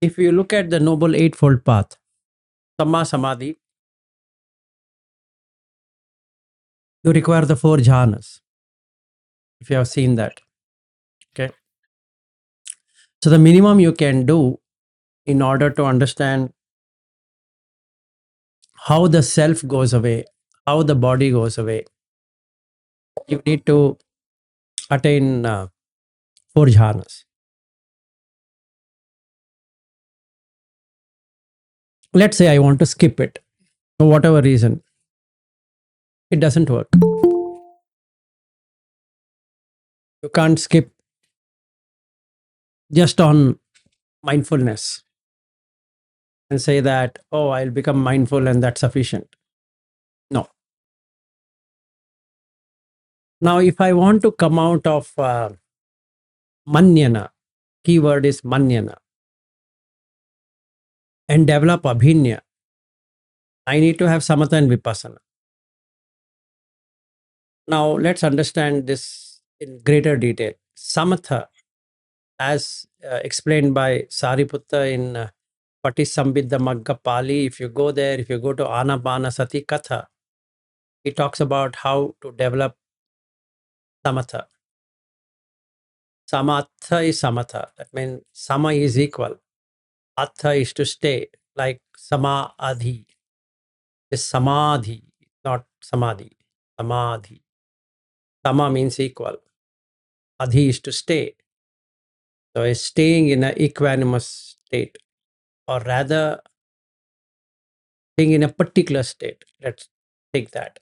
If you look at the Noble Eightfold Path, Samma Samadhi, you require the four jhanas, if you have seen that. Okay. So the minimum you can do in order to understand how the self goes away, how the body goes away, you need to attain four jhanas. Let's say I want to skip it for whatever reason, it doesn't work. You can't skip just on mindfulness and say that, oh, I'll become mindful and that's sufficient. No. Now, if I want to come out of manyana, keyword is manyana, and develop abhinya, I need to have samatha and vipassana. Now, let's understand this in greater detail. Samatha, as explained by Sariputta in Patisambhidha Magga Pali, if you go there, if you go to Anapana Sati Katha, he talks about how to develop samatha. Samatha is samatha. That means sama is equal. Atha is to stay, like samadhi. Is samadhi, not samadhi. Samadhi. Sama means equal. Adhi is to stay. So is staying in an equanimous state, or rather staying in a particular state. Let's take that.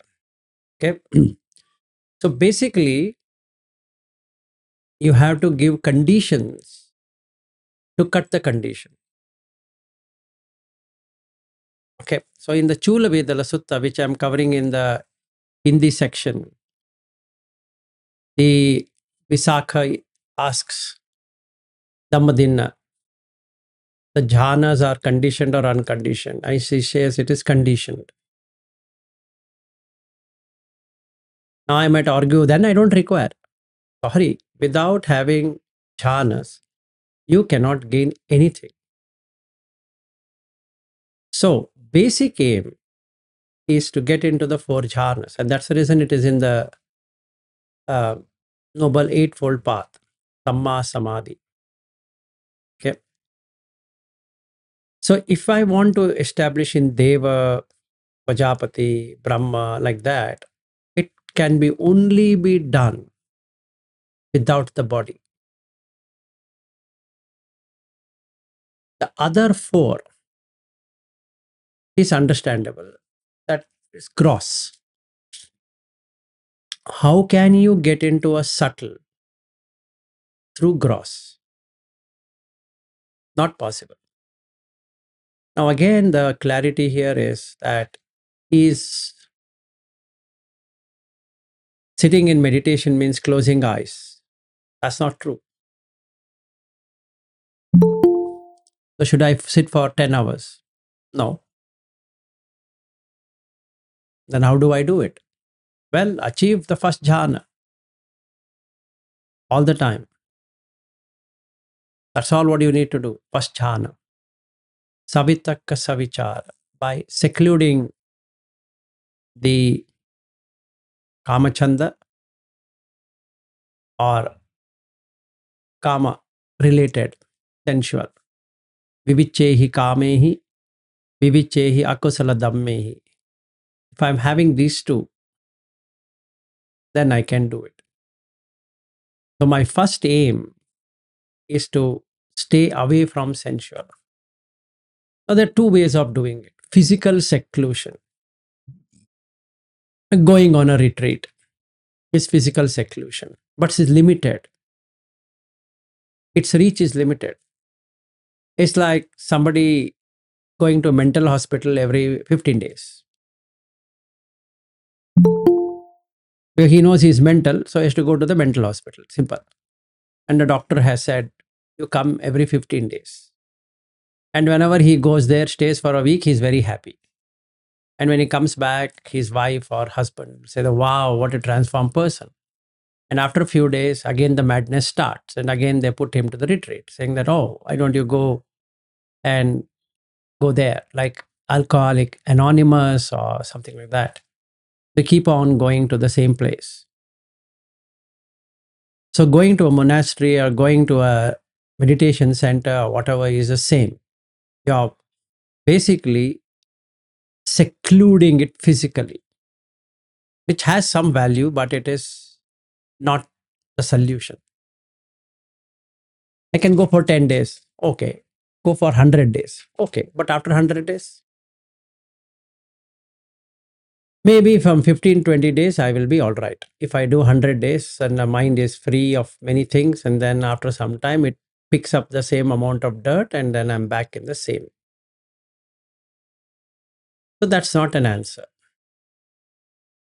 Okay. So basically, you have to give conditions to cut the condition. Okay. So in the Chula Vedala Sutta, which I'm covering in the Hindi section, the Visakha asks Dhammadinna, the jhanas are conditioned or unconditioned? And she says it is conditioned. Now I might argue, then I don't require. Sorry, without having jhanas, you cannot gain anything. So basic aim is to get into the four jhanas, and that's the reason it is in the Noble Eightfold Path, Samma Samadhi. Okay. So if I want to establish in Deva, Prajapati, Brahma, like that, it can be only be done without the body. The other four is understandable. That is gross. How can you get into a subtle through gross? Not possible. Now, again, the clarity here is that is sitting in meditation means closing eyes. That's not true. So, should I sit for 10 hours? No. Then, how do I do it? Well, achieve the first jhana all the time. That's all what you need to do. First jhana. Savitaka savichara. By secluding the kamachanda or kama related, sensual. Vivichehi kamehi, vivichehi akusala dhammehi. If I'm having these two, then I can do it. So my first aim is to stay away from sensual. Now there are two ways of doing it. Physical seclusion. Going on a retreat is physical seclusion, but it's limited. Its reach is limited. It's like somebody going to a mental hospital every 15 days. He knows he's mental, so he has to go to the mental hospital. Simple. And the doctor has said, you come every 15 days. And whenever he goes there, stays for a week, he's very happy. And when he comes back, his wife or husband say, wow, what a transformed person. And after a few days, again the madness starts. And again they put him to the retreat, saying that, oh, why don't you go and go there, like Alcoholic Anonymous or something like that. They keep on going to the same place. So going to a monastery or going to a meditation center or whatever is the same. You're basically secluding it physically, which has some value, but it is not the solution. I can go for 10 days. Okay. Go for 100 days. Okay. But after 100 days, maybe from 15, 20 days, I will be all right. If I do 100 days and the mind is free of many things, and then after some time, it picks up the same amount of dirt, and then I'm back in the same. So that's not an answer.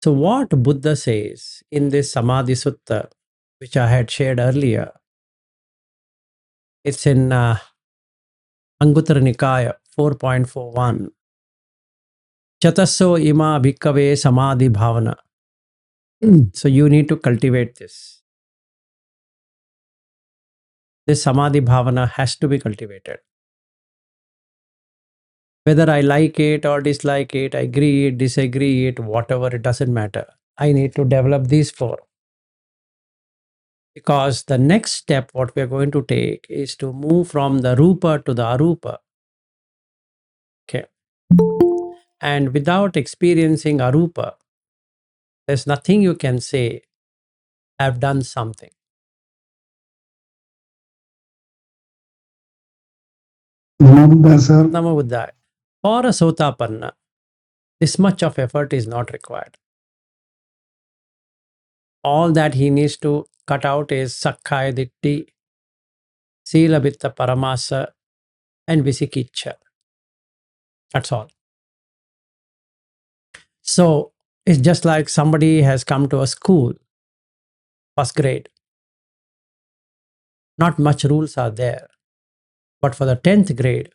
So what Buddha says in this Samadhi Sutta, which I had shared earlier, it's in Anguttara Nikaya 4.41. Chatasso ima bhikkhave samadhi bhavana. So you need to cultivate this. This samadhi bhavana has to be cultivated. Whether I like it or dislike it, agree it, disagree it, whatever, it doesn't matter. I need to develop these four. Because the next step, what we are going to take is to move from the rupa to the arupa. Okay. And without experiencing arupa, there's nothing you can say, I've done something. Namo Buddhaya, sir. Namo Buddhaya. For a sotapanna, this much of effort is not required. All that he needs to cut out is sakkaya ditti, sila vitta paramasa, and visikiccha. That's all. So it's just like somebody has come to a school, first grade. Not much rules are there. But for the 10th grade,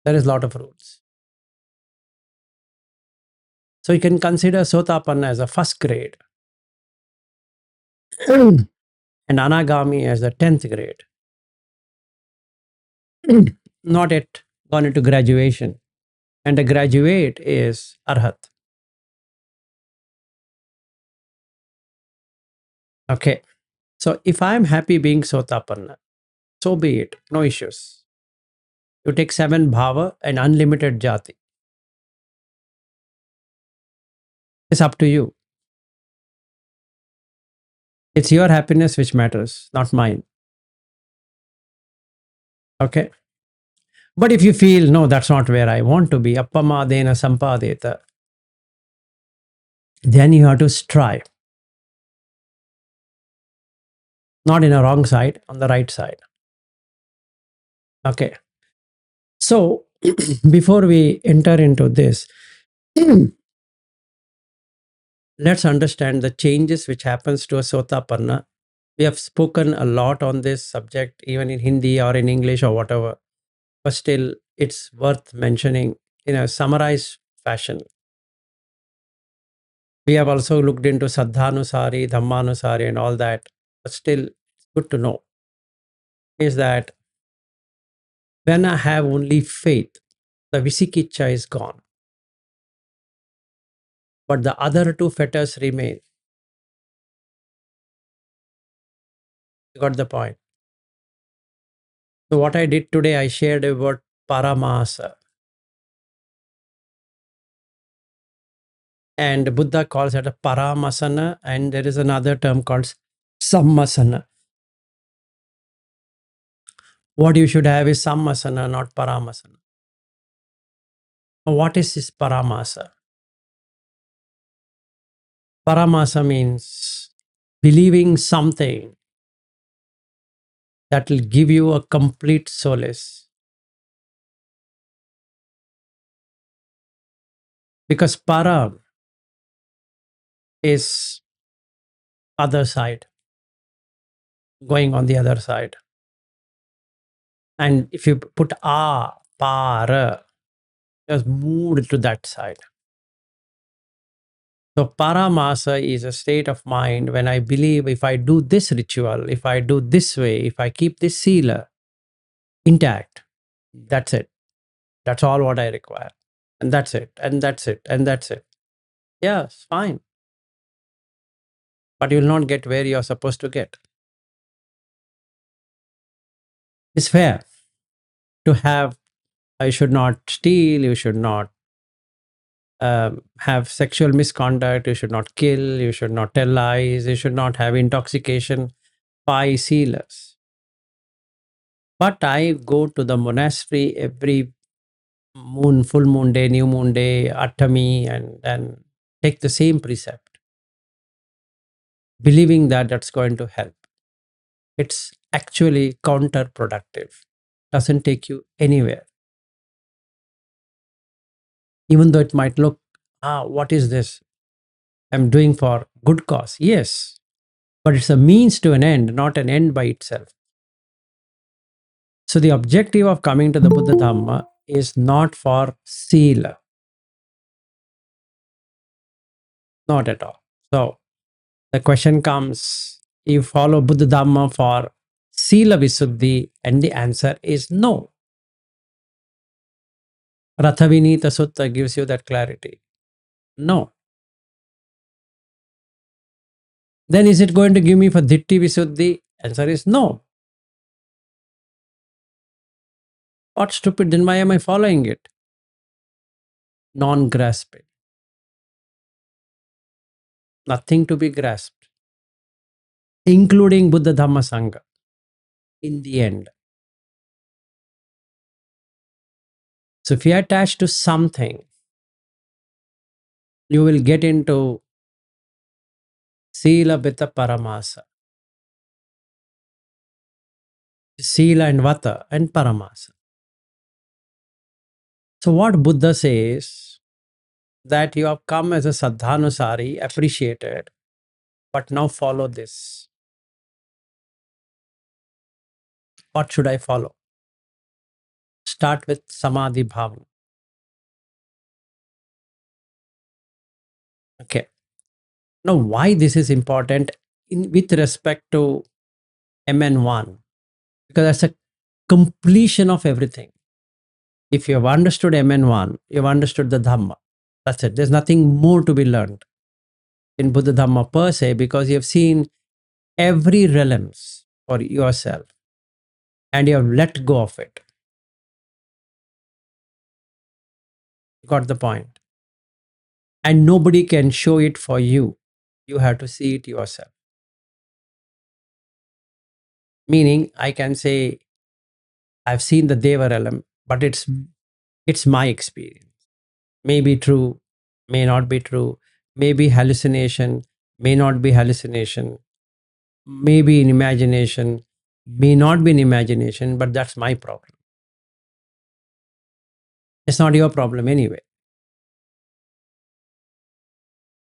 there is a lot of rules. So you can consider sotapanna as a first grade and anagami as the 10th grade. Not yet gone into graduation. And the graduate is arhat. Okay. So if I'm happy being sotapanna, so be it. No issues. You take 7 bhava and unlimited jati. It's up to you. It's your happiness which matters, not mine. Okay. But if you feel, no, that's not where I want to be, appamadena sampadeta, then you have to strive. Not in a wrong side, on the right side. Okay. So before we enter into this, let's understand the changes which happens to a sotapanna. We have spoken a lot on this subject, even in Hindi or in English or whatever, but still it's worth mentioning in a summarized fashion. We have also looked into Saddhanusari, Dhammanusari and all that, but still it's good to know is that when I have only faith, the visikiccha is gone. But the other two fetters remain. You got the point. So what I did today, I shared about paramasa. And Buddha calls it a paramasana, and there is another term called sammasana. What you should have is sammasana, not paramasana. What is this paramasa? Paramasa means believing something that will give you a complete solace. Because para is other side, going on the other side. And if you put para, just moved to that side. So paramasa is a state of mind when I believe if I do this ritual, if I do this way, if I keep this sila intact, that's it. That's all what I require. And that's it. And that's it. And that's it. Yes, fine. But you will not get where you're supposed to get. It's fair to have, you should not steal, you should not have sexual misconduct, you should not kill, you should not tell lies, you should not have intoxication, 5 sealers. But I go to the monastery every full moon day, new moon day, Atami, and take the same precept, believing that that's going to help. It's actually counterproductive. Doesn't take you anywhere. Even though it might look, what is this? I'm doing for good cause. Yes, but it's a means to an end, not an end by itself. So the objective of coming to the Buddha Dhamma is not for sila, not at all. So the question comes, you follow Buddha Dhamma for sila visuddhi, and the answer is no. Rathavinita Sutta gives you that clarity. No. Then is it going to give me for Ditti Visuddhi? Answer is no. What stupid, then why am I following it? Non-grasping. Nothing to be grasped, including Buddha Dhamma Sangha in the end. So if you attach to something, you will get into Sila Vita Paramasa. Sila and Vata and Paramasa. So what Buddha says, that you have come as a Saddhanusari, appreciated, but now follow this. What should I follow? Start with Samadhi Bhavana. Okay. Now, why this is important with respect to MN1? Because that's a completion of everything. If you have understood MN1, you have understood the Dhamma. That's it. There's nothing more to be learned in Buddha Dhamma per se, because you have seen every realms for yourself and you have let go of it. Got the point? And nobody can show it for you. You have to see it yourself. Meaning, I can say, I've seen the Deva realm, but it's my experience. May be true, may not be true, may be hallucination, may not be hallucination, may be in imagination, may not be in imagination, but that's my problem. It's not your problem anyway.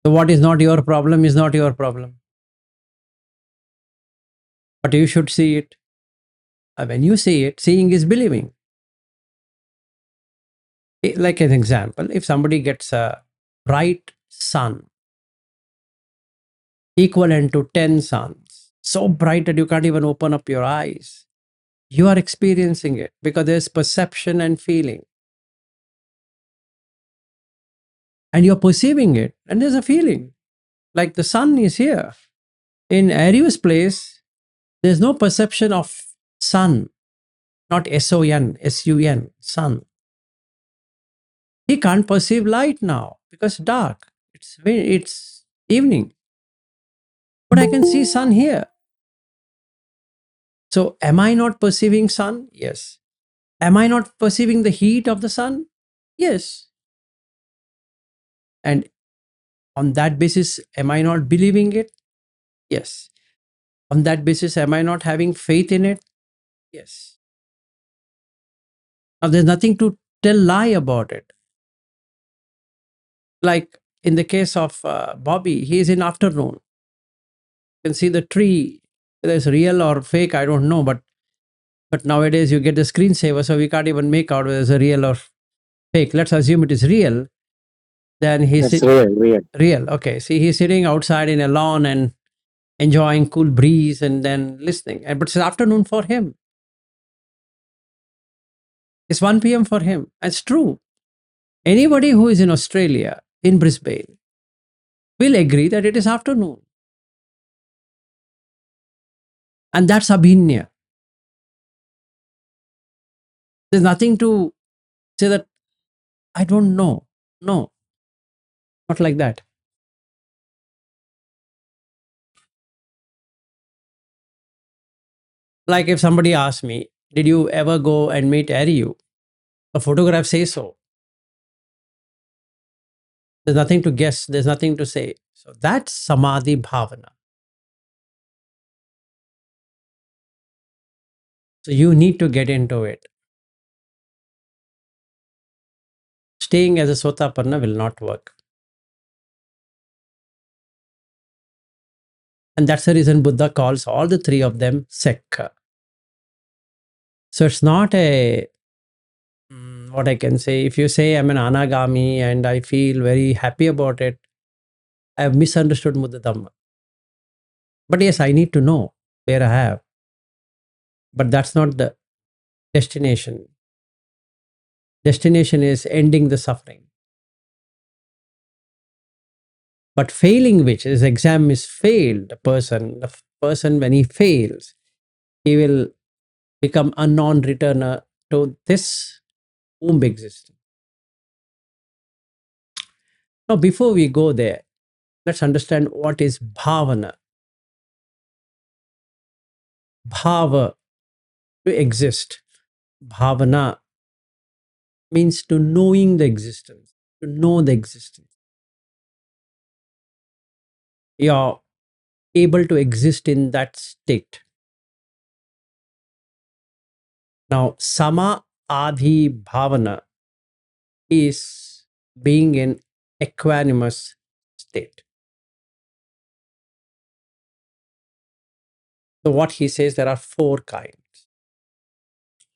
So what is not your problem is not your problem. But you should see it. When you see it, seeing is believing. Like an example, if somebody gets a bright sun equivalent to 10 suns, so bright that you can't even open up your eyes, you are experiencing it because there's perception and feeling. And you're perceiving it, and there's a feeling. Like the sun is here. In Aryu's place, there's no perception of sun, not S-O-N, S-U-N, sun. He can't perceive light now because dark. It's evening. But I can see sun here. So am I not perceiving sun? Yes. Am I not perceiving the heat of the sun? Yes. And on that basis, am I not believing it? Yes. On that basis, am I not having faith in it? Yes. Now, there's nothing to tell lie about it. Like in the case of Bobby, he is in afternoon. You can see the tree, whether it's real or fake, I don't know, but nowadays you get the screensaver, so we can't even make out whether it's a real or fake. Let's assume it is real. Then It's real. real. Okay. See, he's sitting outside in a lawn and enjoying cool breeze and then listening. But it's afternoon for him. It's 1 p.m. for him. It's true. Anybody who is in Australia, in Brisbane, will agree that it is afternoon. And that's abhinya. There's nothing to say that I don't know. No, not like that. Like if somebody asks me, did you ever go and meet Ariu? A photograph says so. There's nothing to guess. There's nothing to say. So that's samadhi bhavana. So you need to get into it. Staying as a sotapanna will not work. And that's the reason Buddha calls all the three of them sekha. So it's not a, what I can say, if you say I'm an anagami and I feel very happy about it, I have misunderstood Buddha Dhamma. But yes, I need to know where I have. But that's not the destination. Destination is ending the suffering. But failing which, his exam is failed, the person when he fails, he will become a non-returner to this womb existence. Now, before we go there, let's understand what is bhavana. Bhava, to exist. Bhavana means to knowing the existence, to know the existence. You're able to exist in that state. Now, sama adhi bhavana is being in equanimous state. So, what he says, there are four kinds.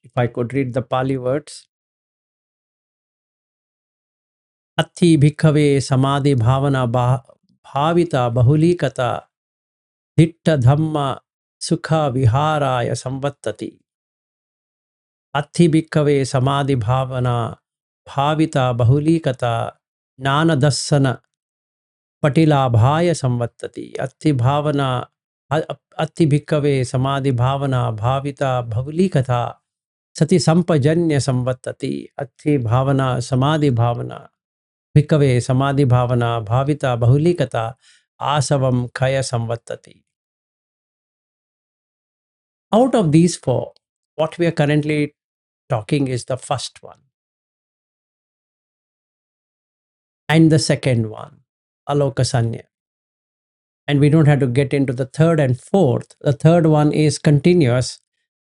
If I could read the Pali words, Atti bhikkhave samadhi bhavana bhavita bahulikata ditta dhamma sukha viharaya samvattati. Atti bhikkhave samadhi bhavana bhavita bahulikata nana dassana patilabhaya samvattati. Atti bhikkhave samadhi bhavana bhavita bahulikata sati sampajanya samvattati. Atti bhavana samadhi bhavana bhikkhave samadhi bhavana bhavita bahulikata asavam kaya samvattati. Out of these four, what we are currently talking is the first one. And the second one, alokasanya. And we don't have to get into the third and fourth. The third one is continuous,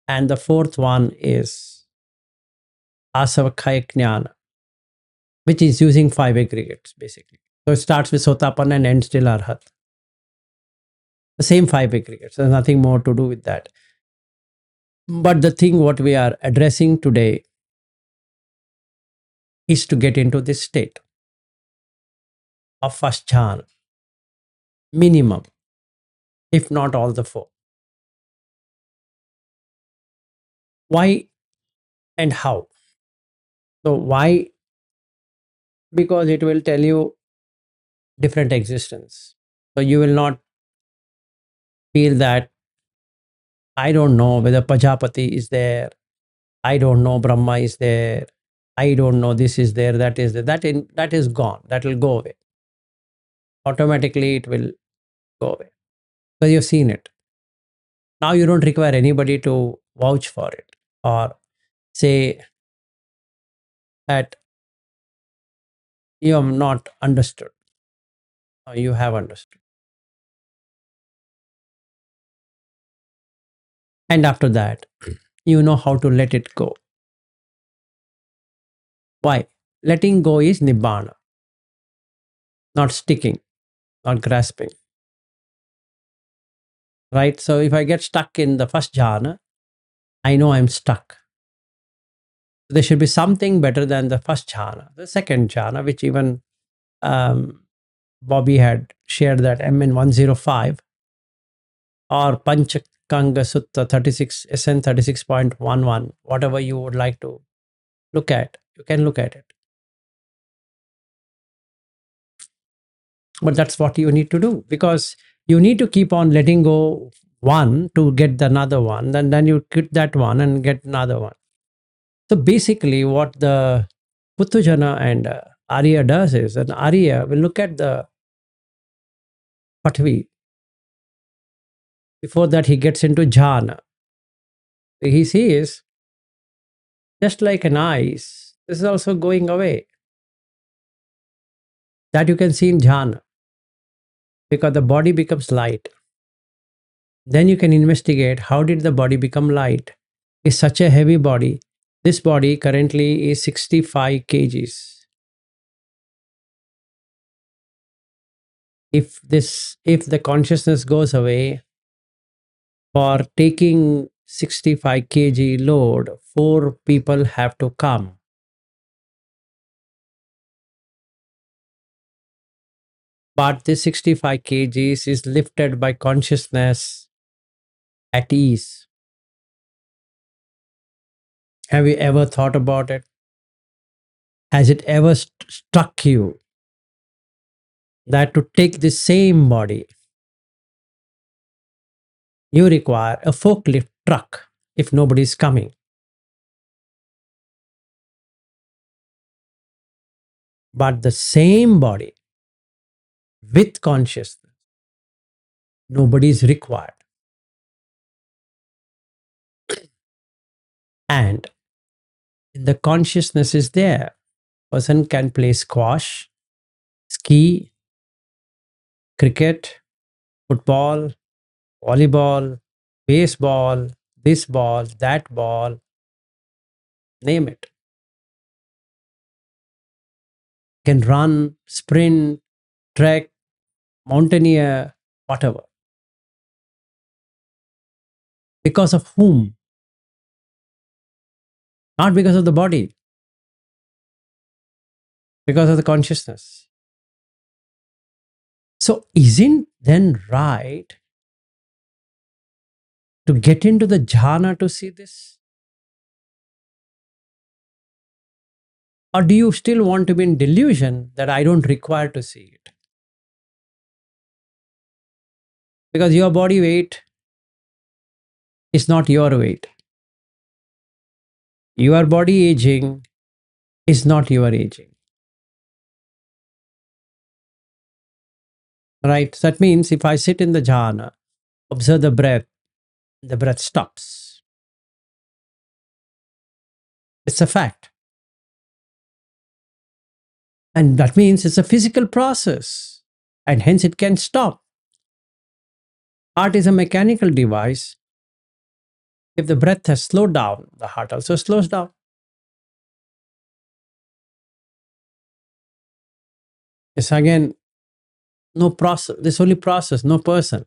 and the fourth one is asavakaya jnana, which is using five aggregates basically. So it starts with sotapanna and ends till arhat. The same five aggregates. There's nothing more to do with that. But the thing what we are addressing today is to get into this state of first jhana, minimum, if not all the four. Why and how? So why? Because it will tell you different existence. So you will not feel that I don't know whether Pajapati is there. I don't know Brahma is there. I don't know this is there, that is there. That is gone. That will go away. Automatically it will go away. Because you've seen it. Now you don't require anybody to vouch for it or say that you have not understood or you have understood. And after that, you know how to let it go. Why? Letting go is nibbana, not sticking, not grasping. Right? So if I get stuck in the first jhana, I know I'm stuck. There should be something better than the first jhana, the second jhana, which even Bobby had shared that MN105 or Panchakanga Sutta 36, SN 36.11, whatever you would like to You can look at it. But that's what you need to do, because you need to keep on letting go one to get the another one, and then you quit that one and get another one. So basically, what the Puttujana and Arya does is, an Arya will look at the Patvi. Before that, he gets into jhana. He sees, just like an ice, this is also going away. That you can see in jhana, because the body becomes light. Then you can investigate, how did the body become light? It's such a heavy body. This body currently is 65 kgs. If the consciousness goes away, for taking 65 kg load, 4 people have to come. But this 65 kgs is lifted by consciousness at ease. Have you ever thought about it? Has it ever struck you that to take the same body, you require a forklift truck if nobody is coming? But the same body with consciousness, nobody is required. And the consciousness is there. Person can play squash, ski, cricket, football, volleyball, baseball, this ball, that ball, name it. Can run, sprint, trek, mountaineer, whatever. Because of whom? Not because of the body, because of the consciousness. So, isn't then right to get into the jhana to see this? Or do you still want to be in delusion that I don't require to see it? Because your body weight is not your weight. Your body aging is not your aging. Right? So that means if I sit in the jhana, observe the breath stops. It's a fact. And that means it's a physical process. And hence it can stop. Heart is a mechanical device. If the breath has slowed down, the heart also slows down. It's again no process. There's only process, no person.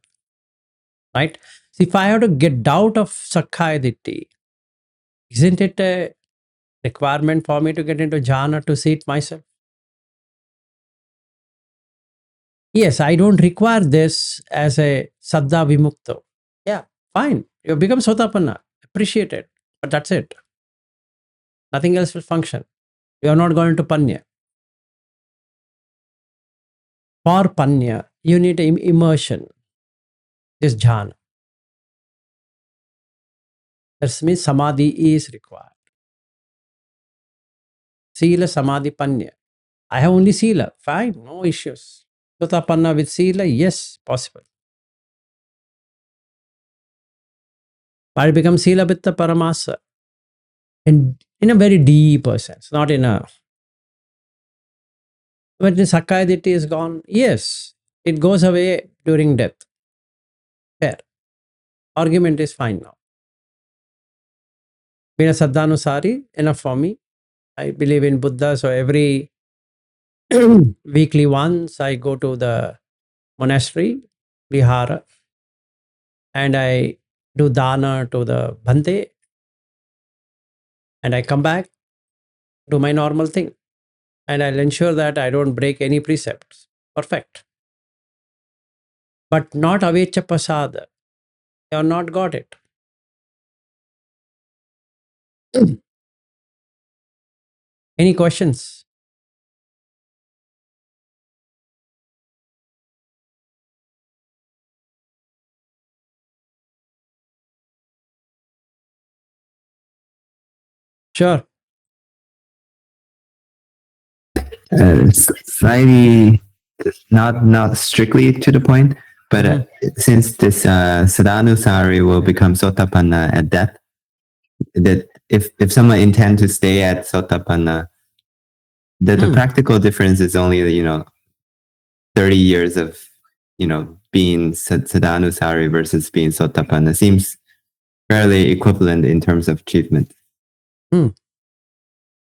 Right? So if I have to get out of Sakkaya Ditthi, isn't it a requirement for me to get into jhana to see it myself? Yes, I don't require this as a saddha vimukta. Yeah, fine. You become sotapanna. Appreciate it. But that's it. Nothing else will function. You are not going to panya. For panya, you need immersion. This jhana. That means samadhi is required. Sila, samadhi, panya. I have only sila. Fine, no issues. Sotapanna with sila, yes, possible. But it becomes sila vitta paramasa. And in a very deep sense, not in a. When the Sakkaya Ditthi is gone, yes, it goes away during death. Fair. Argument is fine now. Being a Saddhanusari, enough for me. I believe in Buddha, so every weekly once I go to the monastery, vihara, and I do dana to the bhante, and I come back, do my normal thing, and I'll ensure that I don't break any precepts. Perfect. But not avecha pasada. You have not got it. Any questions? Sure. Slightly, not strictly to the point, but since this Sadhanusari will become Sotapanna at death, that if someone intends to stay at Sotapanna, the practical difference is only 30 years of being Sadhanusari versus being Sotapanna seems fairly equivalent in terms of achievement.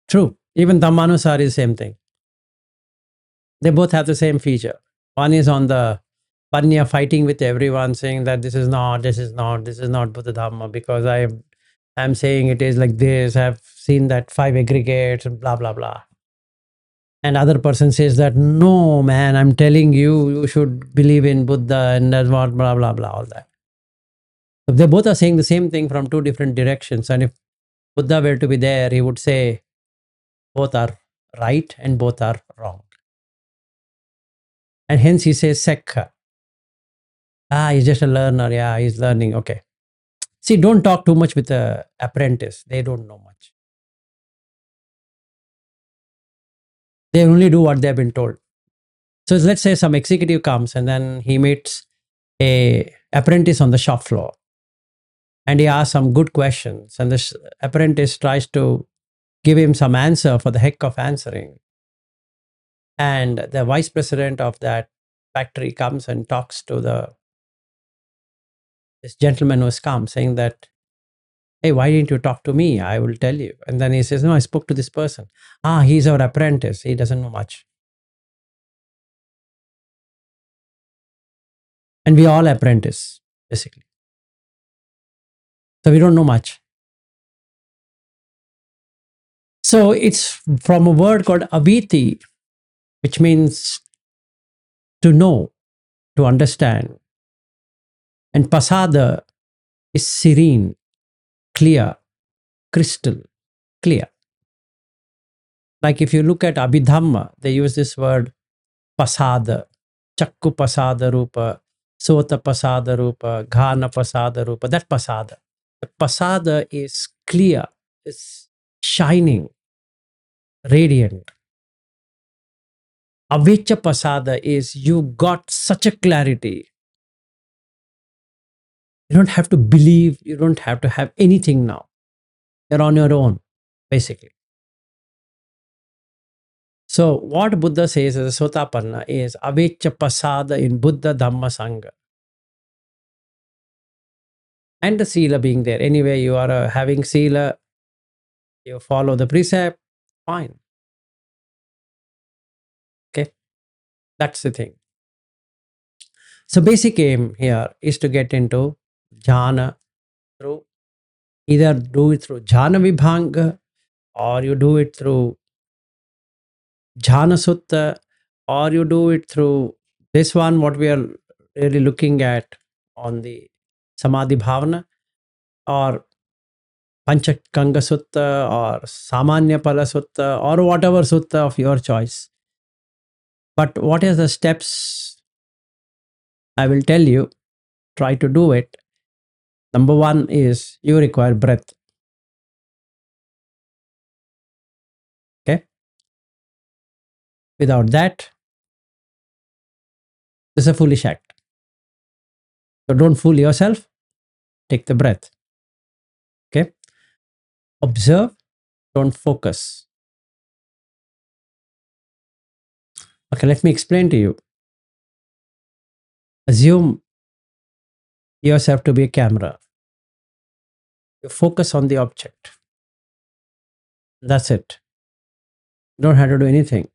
True. Even Dhammanusari is the same thing. They both have the same feature. One is on the Panya fighting with everyone, saying that this is not Buddha Dhamma, because I'm saying it is like this. I've seen that 5 aggregates and blah blah blah. And other person says that no, man, I'm telling you, you should believe in Buddha and that's what blah blah blah, all that. So they both are saying the same thing from 2 different directions. And if Buddha were to be there, he would say both are right and both are wrong. And hence he says Sekha. He's just a learner. Yeah, he's learning. Okay. See, don't talk too much with the apprentice. They don't know much. They only do what they've been told. So let's say some executive comes and then he meets a apprentice on the shop floor and he asks some good questions, and this apprentice tries to give him some answer for the heck of answering. And the vice president of that factory comes and talks to this gentleman who has come, saying that, hey, why didn't you talk to me? I will tell you. And then he says, no, I spoke to this person. He's our apprentice. He doesn't know much. And we all apprentice, basically. So we don't know much. So it's from a word called aviti, which means to know, to understand. And pasada is serene, clear, crystal clear. Like if you look at Abhidhamma, they use this word pasada, chakku pasada rupa, sota pasada rupa, ghana pasada rupa, that pasada. The pasada is clear, is shining, radiant. Avicca pasada is you got such a clarity. You don't have to believe, you don't have to have anything now. You're on your own, basically. So what Buddha says as a Sotapanna is avicca pasada in Buddha Dhamma Sangha. And the sila being there. Anyway, you are having sila, you follow the precept, fine. Okay, that's the thing. So basic aim here is to get into jhana through, either do it through jhana vibhanga, or you do it through jhana sutta, or you do it through this one, what we are really looking at on the samadhi bhavana, or panchakanga sutta, or samanya pala sutta, or whatever sutta of your choice. But what are the steps? I will tell you, try to do it. Number 1 is you require breath. Okay. Without that, it's a foolish act. So don't fool yourself. Take the breath. Okay. Observe, don't focus. Okay, let me explain to you. Assume yourself to be a camera. You focus on the object. That's it. You don't have to do anything.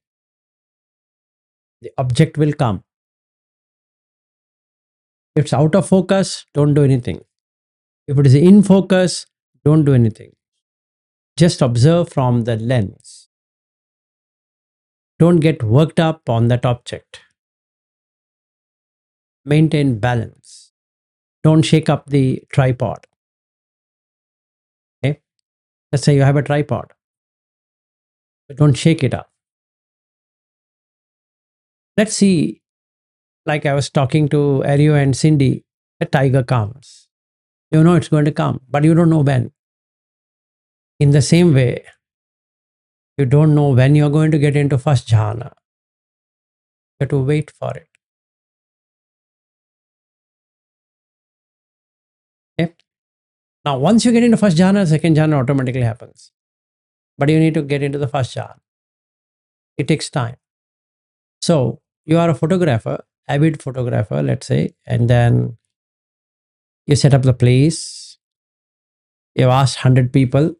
The object will come. If it's out of focus, don't do anything. If it is in focus, don't do anything. Just observe from the lens. Don't get worked up on that object. Maintain balance. Don't shake up the tripod. Okay? Let's say you have a tripod. So don't shake it up. Let's see, like I was talking to Ario and Cindy, a tiger comes. You know it's going to come, but you don't know when. In the same way, you don't know when you're going to get into first jhana. You have to wait for it. Okay? Now, once you get into first jhana, second jhana automatically happens. But you need to get into the first jhana. It takes time. So you are a photographer, avid photographer, let's say, and then you set up the place. You've asked 100 people,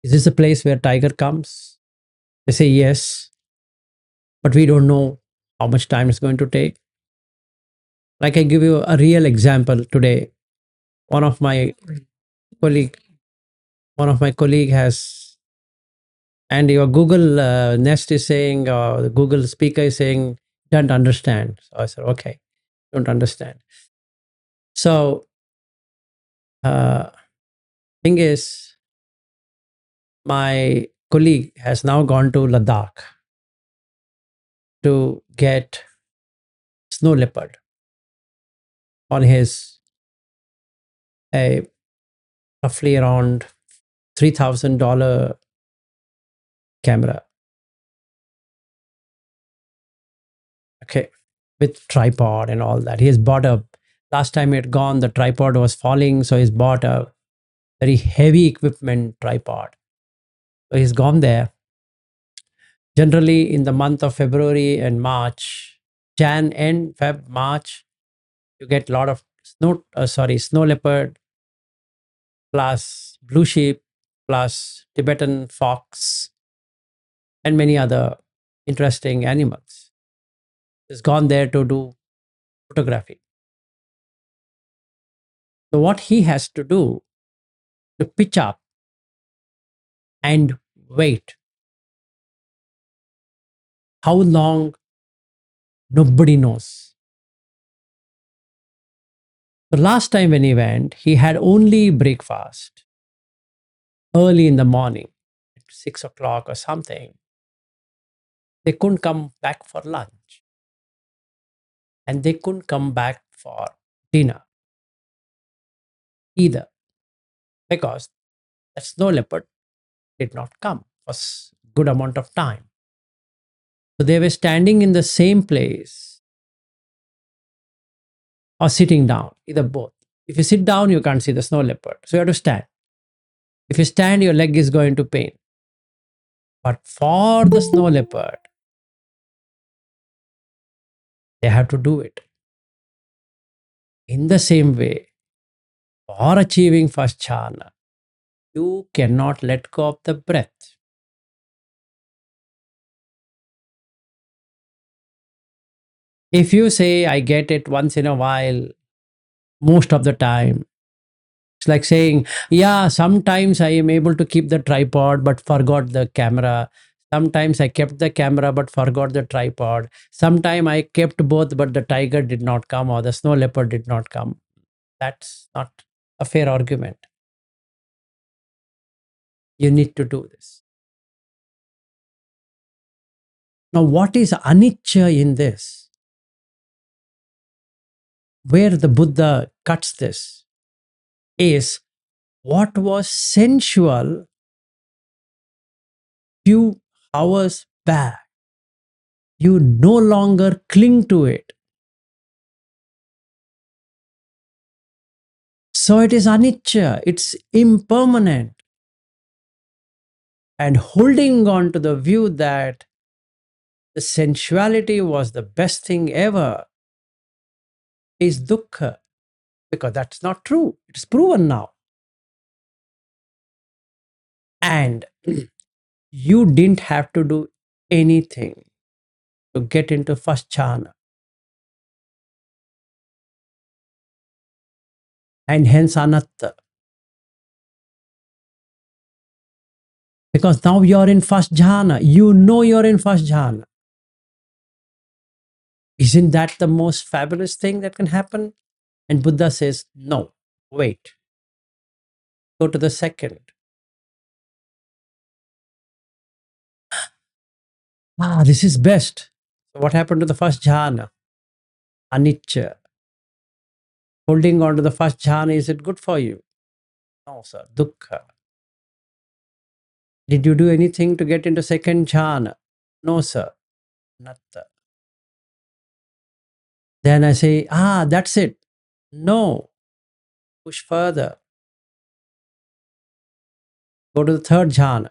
is this a place where tiger comes? They say yes, but we don't know how much time it's going to take. Like I give you a real example today. One of my colleague has, and your Google Nest is saying, the Google speaker is saying, don't understand. So I said, okay, don't understand. So thing is, my colleague has now gone to Ladakh to get snow leopard on his roughly around $3,000 camera. Okay, with tripod and all that. He has bought a, last time he had gone, the tripod was falling, so he's bought a very heavy equipment tripod. So he's gone there. Generally, in the month of February and March, Jan and Feb, March, you get a lot of snow leopard, plus blue sheep, plus Tibetan fox, and many other interesting animals. He's gone there to do photography. So what he has to do to pitch up and wait. How long? Nobody knows. The last time when he went, he had only breakfast early in the morning, at 6 o'clock or something. They couldn't come back for lunch. And they couldn't come back for dinner either, because that snow leopard did not come for a good amount of time. So they were standing in the same place or sitting down, either both. If you sit down, you can't see the snow leopard. So you have to stand. If you stand, your leg is going to pain. But for the snow leopard, they have to do it. In the same way, for achieving first jhana, you cannot let go of the breath. If you say, I get it once in a while, most of the time, it's like saying, yeah, sometimes I am able to keep the tripod but forgot the camera. Sometimes I kept the camera but forgot the tripod. Sometime I kept both but the tiger did not come or the snow leopard did not come. That's not a fair argument. You need to do this. Now, what is anicca in this? Where the Buddha cuts this is what was sensual few hours back. You no longer cling to it. So it is anicca, it's impermanent. And holding on to the view that the sensuality was the best thing ever is dukkha, because that's not true. It's proven now. And you didn't have to do anything to get into first jhana. And hence anatta. Because now you're in first jhana. You know you're in first jhana. Isn't that the most fabulous thing that can happen? And Buddha says, no, wait. Go to the second. This is best. So what happened to the first jhana? Anicca. Holding on to the first jhana, is it good for you? No, sir. Dukkha. Did you do anything to get into second jhana? No, sir. Natta. Then I say, that's it. No. Push further. Go to the third jhana.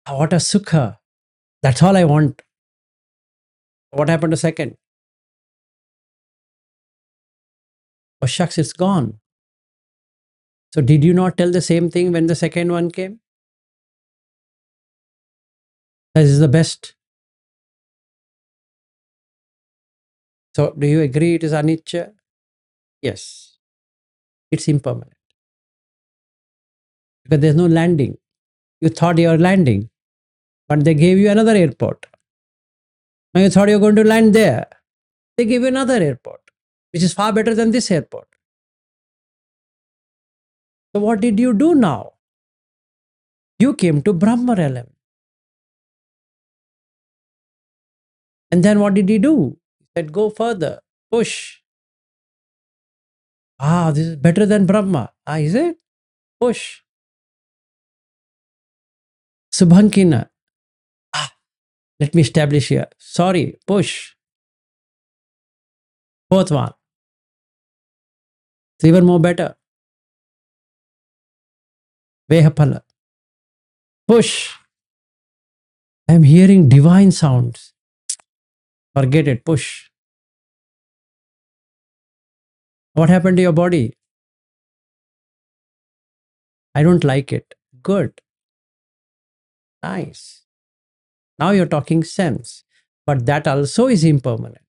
What a sukha. That's all I want. What happened to second? Oh, shucks, it's gone. So did you not tell the same thing when the second one came? This is the best. So do you agree it is anicca? Yes. It's impermanent. Because there's no landing. You thought you were landing, but they gave you another airport. Now you thought you were going to land there. They gave you another airport, which is far better than this airport. So what did you do now? You came to Brahma realm. And then what did he do? He said, go further, push. This is better than Brahma. Is it? Push. Subhankina. Let me establish here. Sorry, push. Fourth one. It's even more better. Vehapala. Push. I'm hearing divine sounds. Forget it, push. What happened to your body? I don't like it. Good. Nice. Now you're talking sense. But that also is impermanent.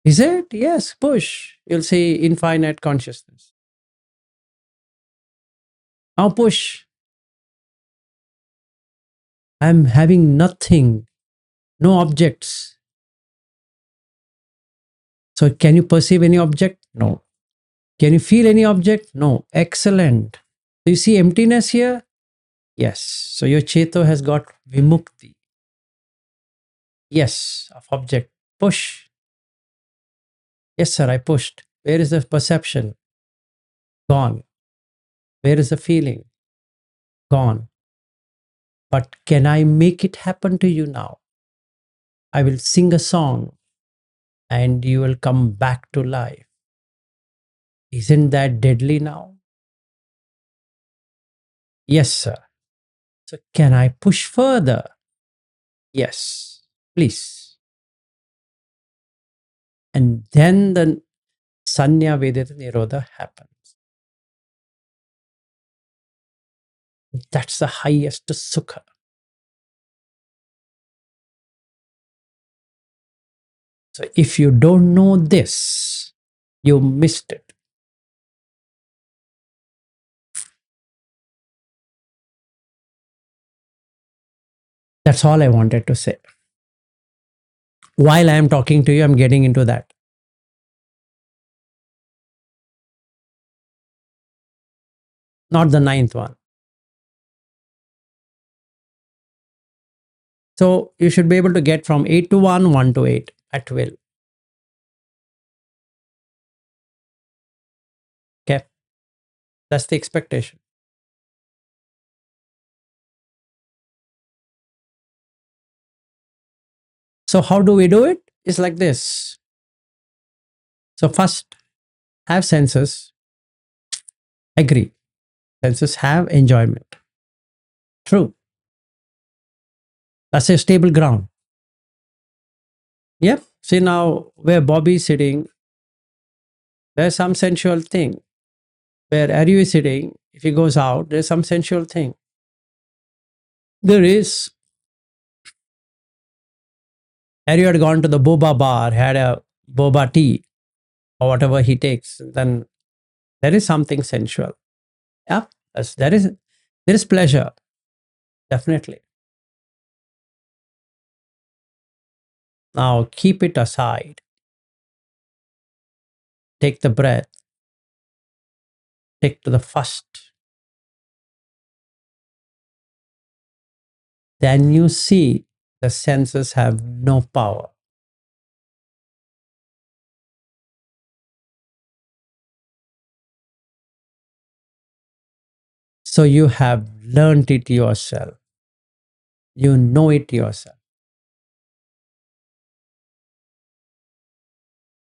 Is it? Yes, push. You'll see infinite consciousness. Now push. I'm having nothing, no objects. So can you perceive any object? No. Can you feel any object? No. Excellent. Do you see emptiness here? Yes. So your cheto has got vimukti. Yes, of object. Push. Yes, sir, I pushed. Where is the perception? Gone. Where is the feeling? Gone. But can I make it happen to you now? I will sing a song and you will come back to life. Isn't that deadly now? Yes, sir. So can I push further? Yes, please. And then the Sanya Vedita Nirodha happens. That's the highest sukha. So if you don't know this, you missed it. That's all I wanted to say. While I am talking to you, I'm getting into that. Not the ninth one. So you should be able to get from 8 to 1, 1 to 8 at will. Okay. That's the expectation. So how do we do it? It's like this. So first, have senses. Agree. Senses have enjoyment. True. That's a stable ground. Yep. See now where Bobby is sitting, there's some sensual thing. Where Aryu is sitting, if he goes out, there's some sensual thing. There is. Aryu had gone to the boba bar, had a boba tea or whatever he takes, then there is something sensual. Yeah, there is pleasure, definitely. Now keep it aside. Take the breath. Take to the first. then you see the senses have no power. So you have learned it yourself. You know it yourself.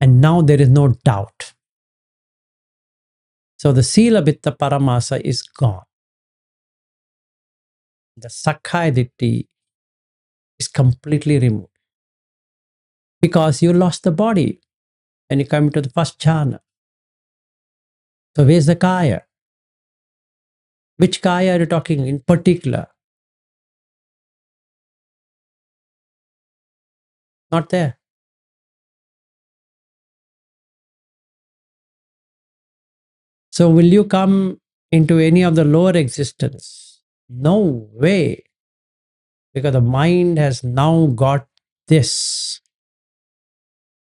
And now there is no doubt. So the Sila Vitta Paramasa is gone. The Sakkaya Ditthi is completely removed. Because you lost the body when you come to the first jhana. So where's the kaya? Which kaya are you talking in particular? Not there. So will you come into any of the lower existence? No way. Because the mind has now got this.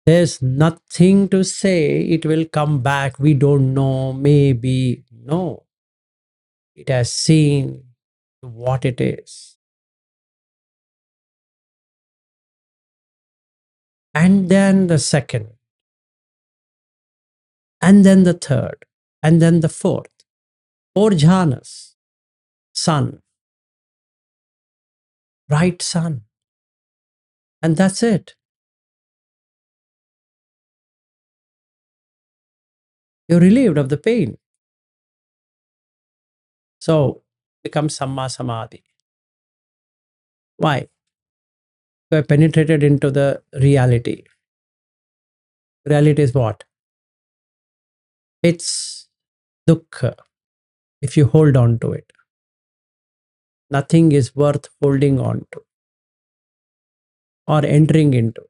There's nothing to say it will come back. We don't know. Maybe. No. It has seen what it is. And then the second. And then the third. And then the fourth. 4 jhanas. Sun. Bright sun. And that's it. You're relieved of the pain. So becomes Samma Samadhi. Why? You have penetrated into the reality. Reality is what? It's dukkha if you hold on to it. Nothing is worth holding on to or entering into.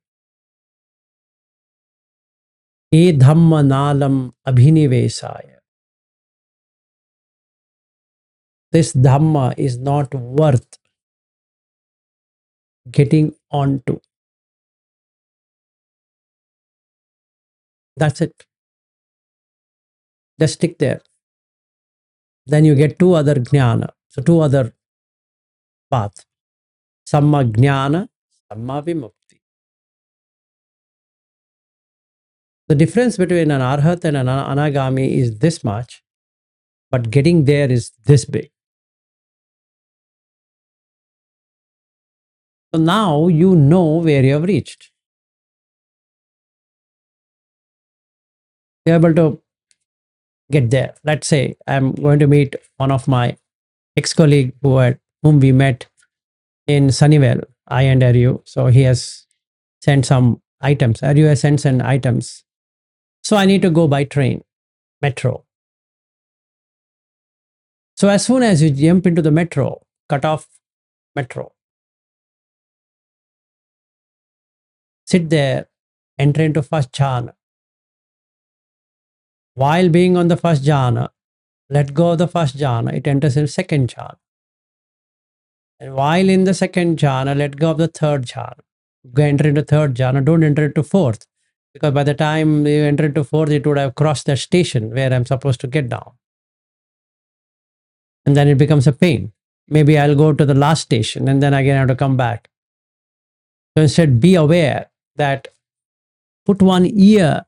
E dhamma nalam abhinivesaya. This dhamma is not worth getting onto. That's it. Just stick there. Then you get 2 other jnana. So 2 other paths. Samma jnana, samma vimukti. The difference between an arhat and an anagami is this much, but getting there is this big. So now you know where you have reached. You're able to get there. Let's say I'm going to meet one of my ex-colleague whom we met in Sunnyvale, I and Aryu. So he has sent some items. Aryu has sent some items. So I need to go by train, metro. So as soon as you jump into the metro, cut off metro, sit there, enter into first jhana. While being on the first jhana, let go of the first jhana, it enters in second jhana. And while in the second jhana, let go of the third jhana. Go enter into third jhana, don't enter into fourth. Because by the time you enter into fourth, it would have crossed that station where I'm supposed to get down. And then it becomes a pain. Maybe I'll go to the last station and then again I have to come back. So instead, be aware that put one ear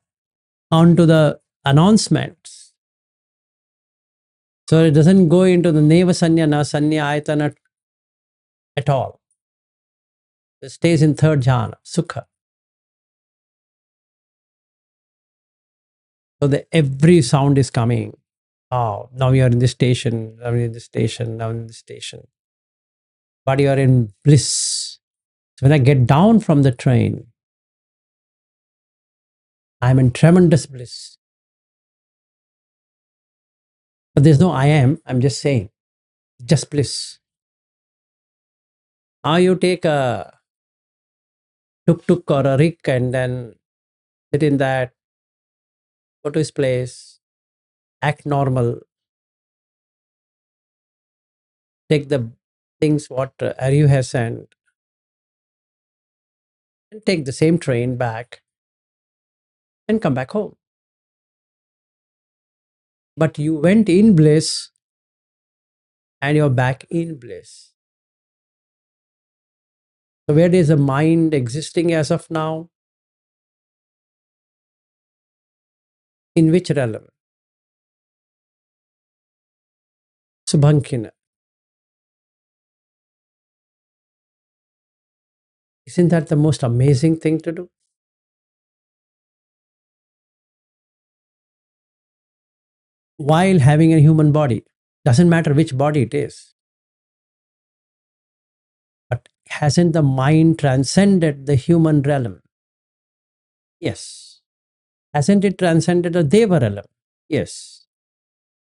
onto the announcements. So it doesn't go into the neva sanya, na sanya, ayatana at all. It stays in third jhana, sukha. So every sound is coming. Oh, now you are in this station, now you're in this station, now in this station. But you are in bliss. So when I get down from the train, I'm in tremendous bliss. But there's no I am, I'm just saying, just bliss. Now you take a tuk-tuk or a rik and then sit in that, go to his place, act normal, take the things what Aryu has sent, and take the same train back and come back home. But you went in bliss and you're back in bliss. So where is the mind existing as of now? In which realm? Subhankina. Isn't that the most amazing thing to do? While having a human body, doesn't matter which body it is, but hasn't the mind transcended the human realm? Yes. Hasn't it transcended the Deva realm? Yes.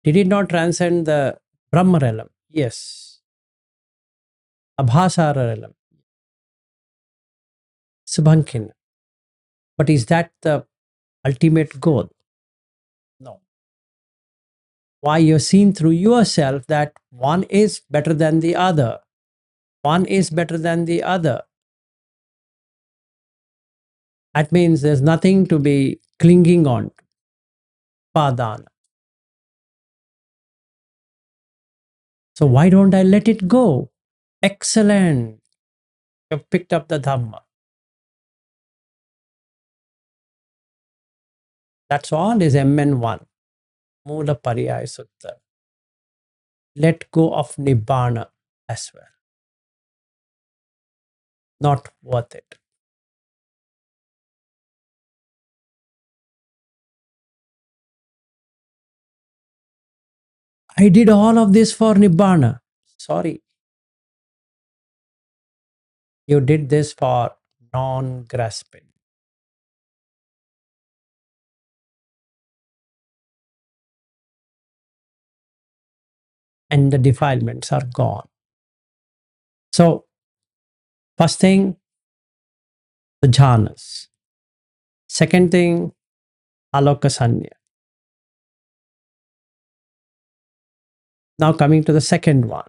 Did it not transcend the Brahma realm? Yes. Abhasara realm? Subhankin. But is that the ultimate goal? No. Why you're seen through yourself that one is better than the other. One is better than the other. That means there's nothing to be clinging on to. Padana. So why don't I let it go? Excellent. You've picked up the Dhamma. That's all is MN1. Mula Pariyaya Sutta. Let go of Nibbana as well. Not worth it. I did all of this for Nibbana. Sorry. You did this for non-grasping. And the defilements are gone. So, first thing, the jhanas. Second thing, alokasanya. Now coming to the second one,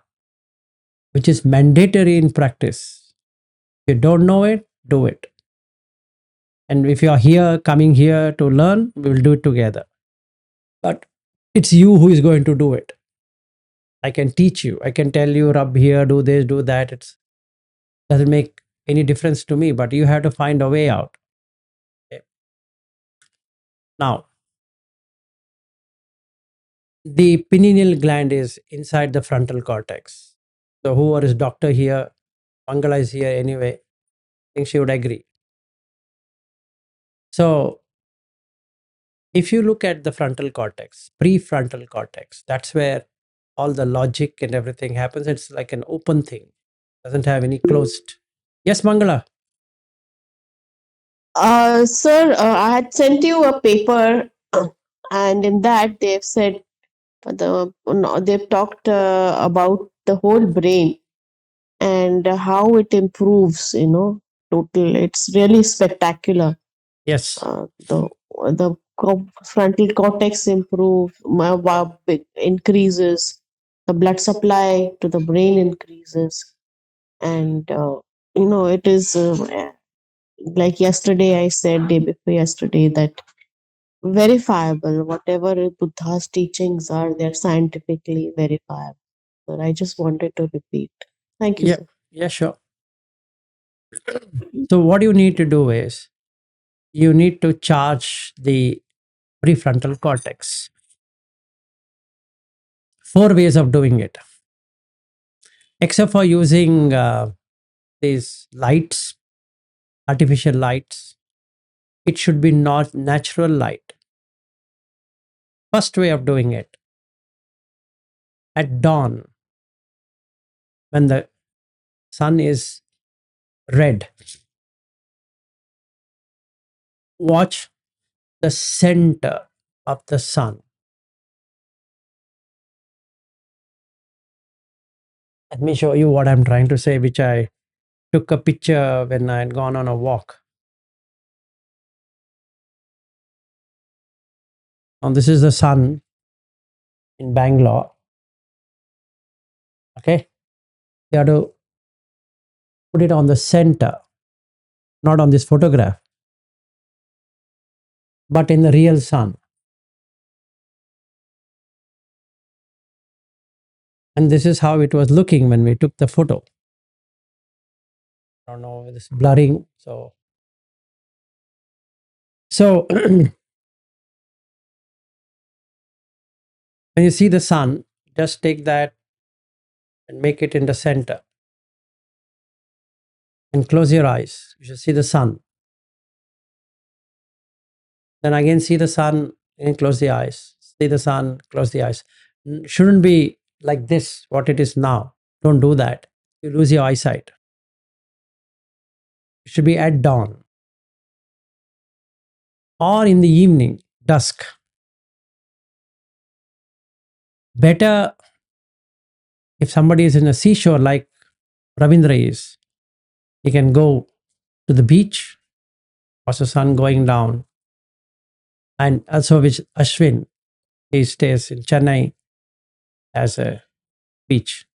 which is mandatory in practice. If you don't know it, do it. And if you are here, coming here to learn, we will do it together. But it's you who is going to do it. I can teach you. I can tell you, rub here, do this, do that. It doesn't make any difference to me, but you have to find a way out. Okay. Now, the pineal gland is inside the frontal cortex. So whoever is doctor here, Mangala is here anyway, I think she would agree. So if you look at the frontal cortex, prefrontal cortex, that's where all the logic and everything happens. It's like an open thing, doesn't have any closed. Yes, Mangala. Sir, I had sent you a paper, and in that they've said they've talked about the whole brain and how it improves. Total. It's really spectacular. Yes. The frontal cortex increases, the blood supply to the brain increases, and it is like yesterday I said, day before yesterday, that verifiable. Whatever Buddha's teachings are, they're scientifically verifiable. But I just wanted to repeat. Thank you, Yeah. sir. Yeah, sure. So what you need to do is you need to charge the prefrontal cortex. 4 ways of doing it. Except for using these lights, artificial lights, it should be not natural light. First way of doing it, at dawn, when the sun is red, watch the center of the sun. Let me show you what I'm trying to say, which I took a picture when I had gone on a walk. Now, this is the sun in Bangalore. Okay. You have to put it on the center, not on this photograph, but in the real sun. And this is how it was looking when we took the photo. I don't know, this blurring. So when you see the sun, just take that and make it in the center and close your eyes. You should see the sun. Then again, see the sun and close the eyes. See the sun, close the eyes. Shouldn't be like this, what it is now. Don't do that. You lose your eyesight. It should be at dawn or in the evening, dusk. Better if somebody is in a seashore like Ravindra is, he can go to the beach, watch the sun going down. And also with Ashwin, he stays in Chennai as a beach.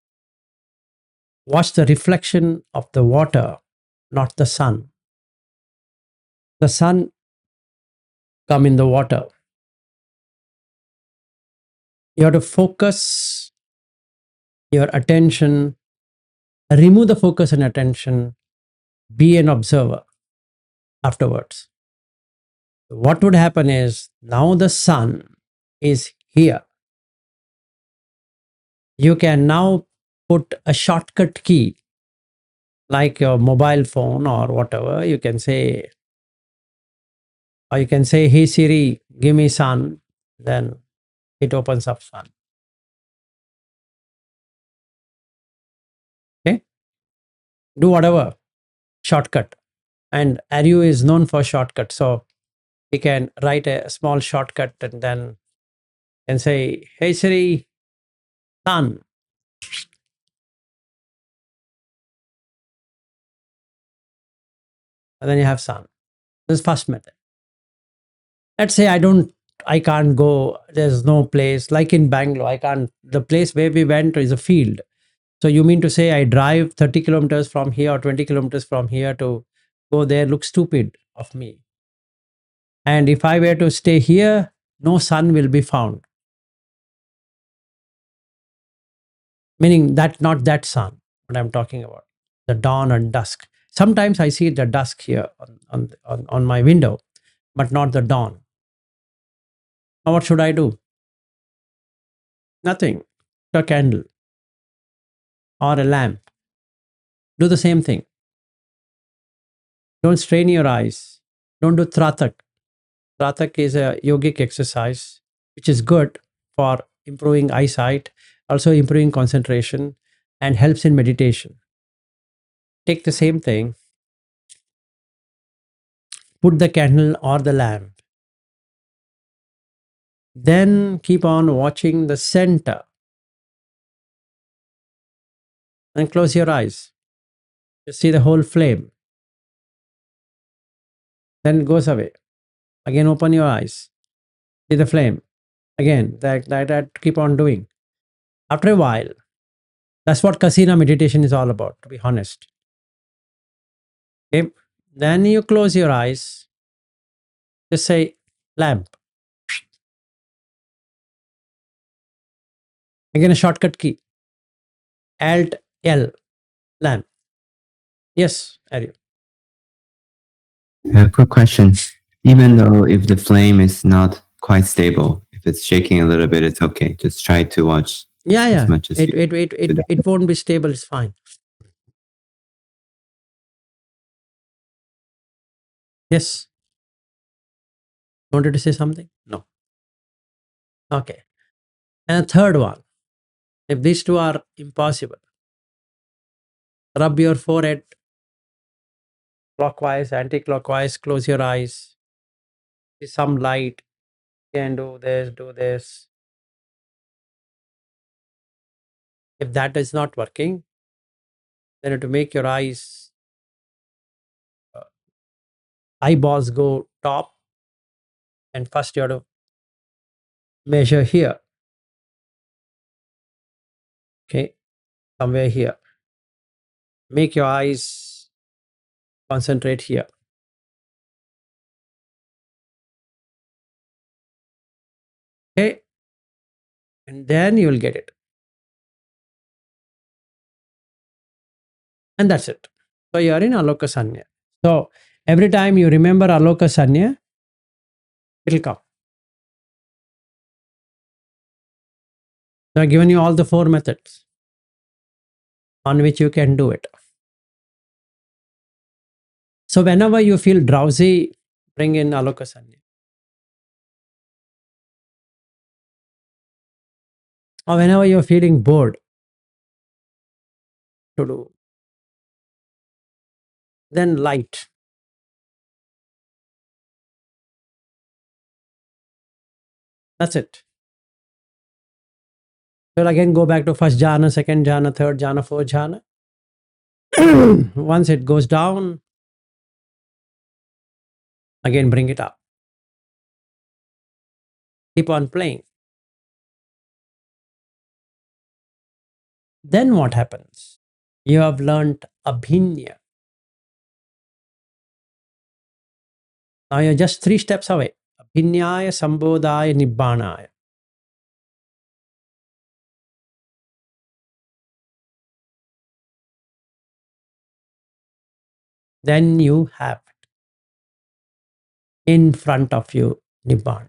Watch the reflection of the water, not the sun. The sun come in the water. You have to focus your attention, remove the focus and attention, be an observer afterwards. What would happen is now the sun is here. You can now put a shortcut key like your mobile phone or whatever. You can say, or you can say, hey Siri, give me sun. Then it opens up sun. Okay. Do whatever shortcut. And Aryu is known for shortcut. So he can write a small shortcut and then and say, hey Siri, sun. And then you have sun. This is first method. Let's say I can't go, there's no place, like in Bangalore, the place where we went is a field. So you mean to say I drive 30 kilometers from here or 20 kilometers from here to go there? Looks stupid of me. And if I were to stay here, no sun will be found. Meaning that not that sun, what I'm talking about, the dawn and dusk. Sometimes I see the dusk here on my window, but not the dawn. Now what should I do? Nothing. A candle or a lamp. Do the same thing. Don't strain your eyes. Don't do tratak. Tratak is a yogic exercise which is good for improving eyesight, also improving concentration, and helps in meditation. Take the same thing, put the candle or the lamp, then keep on watching the center and close your eyes. You see the whole flame. Then it goes away. Again, open your eyes. See the flame. Again, that keep on doing. After a while, that's what Kasina meditation is all about, to be honest. Okay. Then you close your eyes. Just say lamp. Again, a shortcut key. Alt L. Lamp. Yes, Arya. A quick question. Even though if the flame is not quite stable, if it's shaking a little bit, it's okay. Just try to watch Yeah. as much as It won't be stable. It's fine. Yes. Wanted to say something? No. Okay. And a third one. If these two are impossible, rub your forehead clockwise, anti-clockwise, close your eyes. See some light. You can do this, do this. If that is not working, then you have to make your eyeballs go top, and first you have to measure here. Okay, somewhere here. Make your eyes concentrate here. Okay, and then you will get it. And that's it. So you are in Aloka Sanya. So every time you remember Aloka Sanya, it will come. So I've given you all the 4 methods on which you can do it. So whenever you feel drowsy, bring in Aloka Sanya. Or whenever you're feeling bored to do, then light. That's it. So again, go back to first jhana, second jhana, third jhana, fourth jhana. Once it goes down, again bring it up. Keep on playing. Then what happens? You have learned abhinya. Now you're just 3 steps away. Abhinyaya, sambodhaya, nibbānaya. Then you have in front of you Nibbana,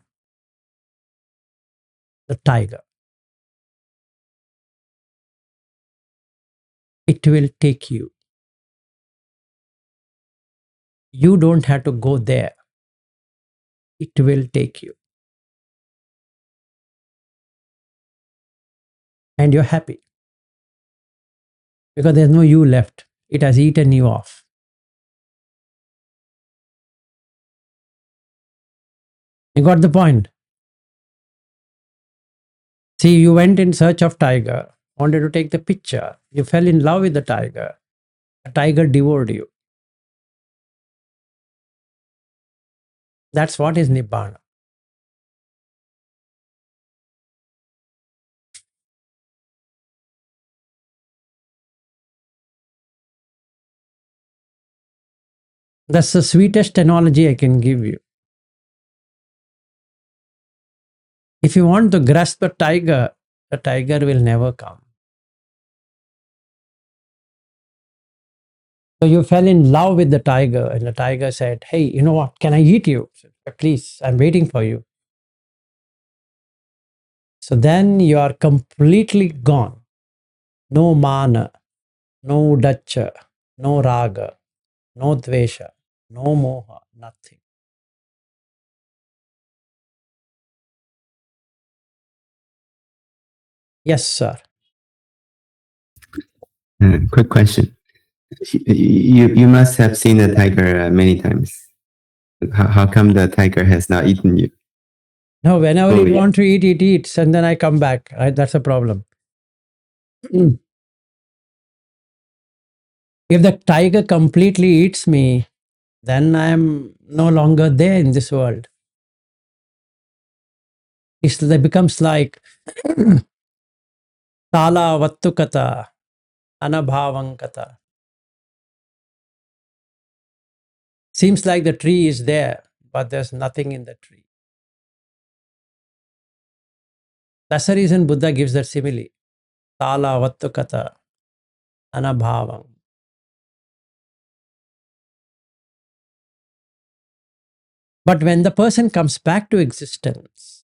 the tiger. It will take you. You don't have to go there. It will take you. And you're happy. Because there's no you left. It has eaten you off. You got the point? See, you went in search of tiger, wanted to take the picture. You fell in love with the tiger. The tiger devoured you. That's what is Nibbana. That's the sweetest analogy I can give you. If you want to grasp the tiger will never come. So you fell in love with the tiger, and the tiger said, "Hey, you know what? Can I eat you?" Said, "Please, I'm waiting for you." So then you are completely gone. No mana, no dacha, no raga, no dvesha, no moha, nothing. Yes, sir. Quick question. You must have seen the tiger many times. How come the tiger has not eaten you? No, whenever Oh, you yeah. want to eat, it eats, and then I come back. That's a problem. If the tiger completely eats me, then I am no longer there in this world. It becomes like tala vattukata, anabhavankata. Seems like the tree is there, but there's nothing in the tree. That's the reason Buddha gives that simile. Tala vattukata, anabhavang. But when the person comes back to existence,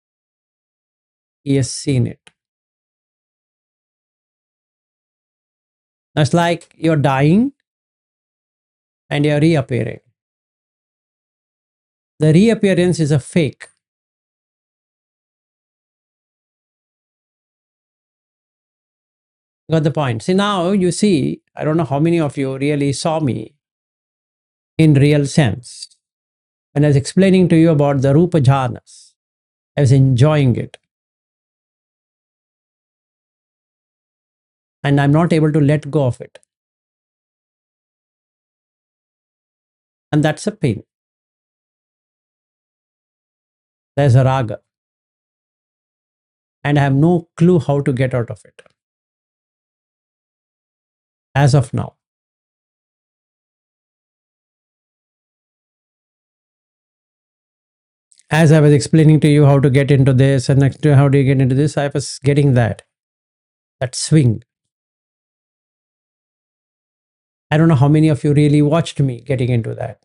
he has seen it. It's like you're dying and you're reappearing. The reappearance is a fake. Got the point? See, now you see, I don't know how many of you really saw me in real sense. When I was explaining to you about the Rupa jhanas, I was enjoying it. And I'm not able to let go of it. And that's a pain. There's a raga. And I have no clue how to get out of it. As of now. As I was explaining to you how to get into this and next to how do you get into this, I was getting that swing. I don't know how many of you really watched me getting into that.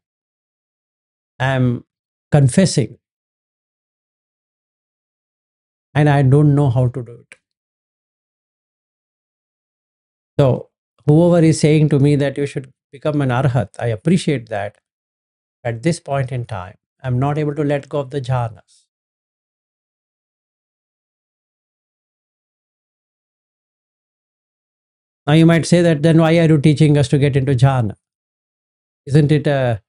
I'm confessing, and I don't know how to do it. So, whoever is saying to me that you should become an arhat, I appreciate that. At this point in time, I'm not able to let go of the jhanas. Now, you might say that then why are you teaching us to get into jhana? Isn't it a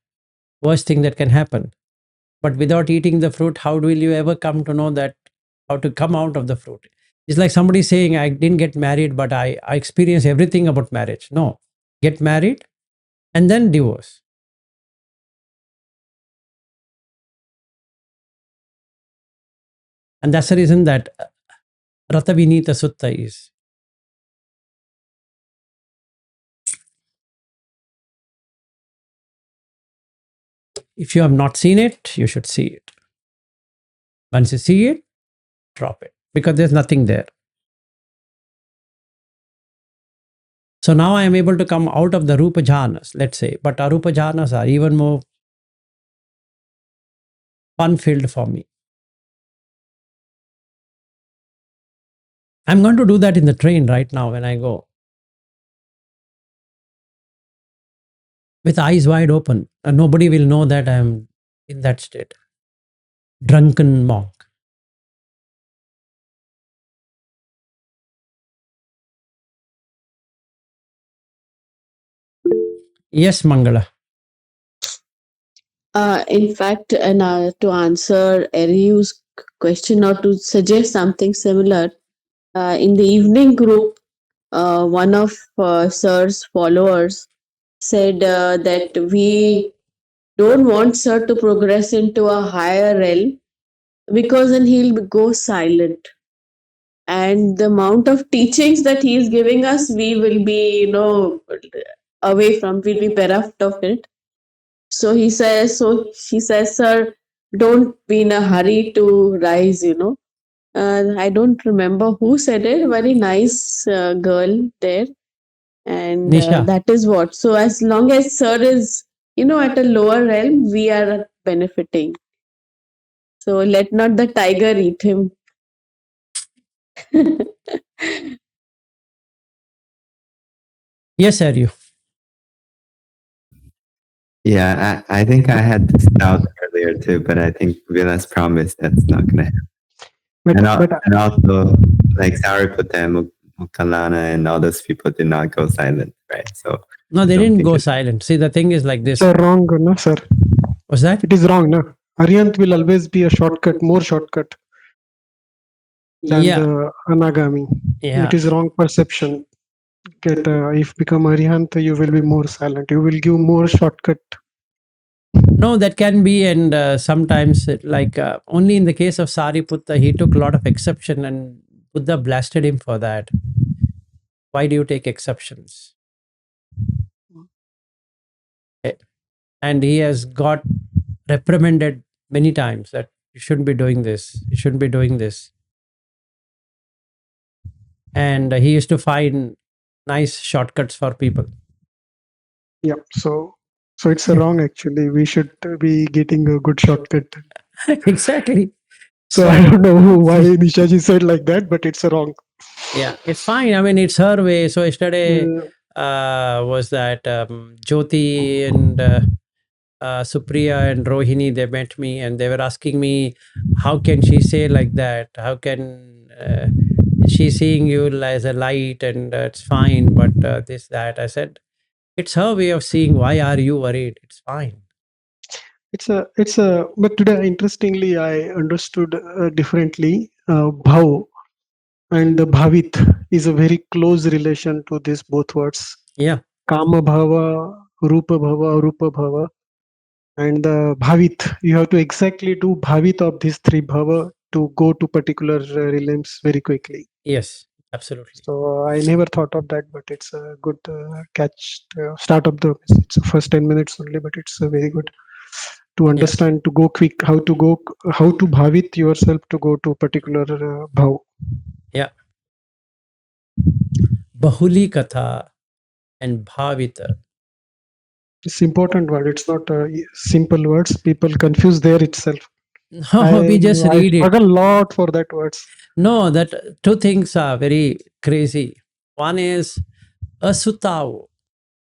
worst thing that can happen? But without eating the fruit, how will you ever come to know that how to come out of the fruit? It's like somebody saying, I didn't get married, but I experienced everything about marriage. No, get married and then divorce. And that's the reason that Rata Vinita Sutta is. If you have not seen it, you should see it. Once you see it, drop it because there's nothing there. So now I am able to come out of the Rupa jhanas, let's say, but Arupa jhanas are even more fun filled for me. I'm going to do that in the train right now when I go. With eyes wide open, and nobody will know that I'm in that state. Drunken monk. Yes, Mangala. In fact, and to answer Eriu's question or to suggest something similar, in the evening group, one of Sir's followers said that we don't want Sir to progress into a higher realm because then he'll go silent. And the amount of teachings that he is giving us, we will be, away from, we'll be bereft of it. So she says, Sir, don't be in a hurry to rise, I don't remember who said it, very nice girl there. And Nisha. that is what. So as long as Sir is, at a lower realm, we are benefiting. So let not the tiger eat him. Yes, Ariu. Yeah, I think I had this doubt earlier too, but I think Vilas promised that's not going to happen. And also, like Sariputta and Mukhalana and all those people did not go silent, right? So No, they I don't didn't think go it's- silent. See, the thing is like this. Sir, wrong, no, sir. What's that? It is wrong, no. Arihant will always be a shortcut, more shortcut than Yeah. the Anagami. Yeah. It is wrong perception. If become Arihant, you will be more silent. You will give more shortcut. No, that can be, and sometimes, only in the case of Sariputta, he took a lot of exception, and Buddha blasted him for that. Why do you take exceptions? Okay. And he has got reprimanded many times that you shouldn't be doing this, you shouldn't be doing this. And he used to find nice shortcuts for people. Yeah. So it's wrong actually. We should be getting a good shortcut. Exactly. So I don't know why Nishaji said like that, but it's wrong. Yeah, it's fine. I mean, it's her way. So yesterday was that Jyoti and Supriya and Rohini, they met me and they were asking me, how can she say like that? How can she seeing you as a light and it's fine, but this, that. I said, it's her way of seeing. Why are you worried? It's fine. But today, interestingly, I understood differently. Bhav and bhavit is a very close relation to these both words. Yeah. Kama bhava, rupa bhava, arupa bhava. And the bhavit, you have to exactly do bhavit of these three bhava to go to particular realms very quickly. Yes, absolutely. So I never thought of that, but it's a good catch. Start of the it's the first 10 minutes only, but it's very good to understand to go quick how to bhavit yourself to go to particular bhav. Yeah. Bahuli Katha and Bhavita. It's important word. It's not simple words. People confuse there itself. No, we just I read it. struggle a lot for that words. No, that two things are very crazy. One is asutao,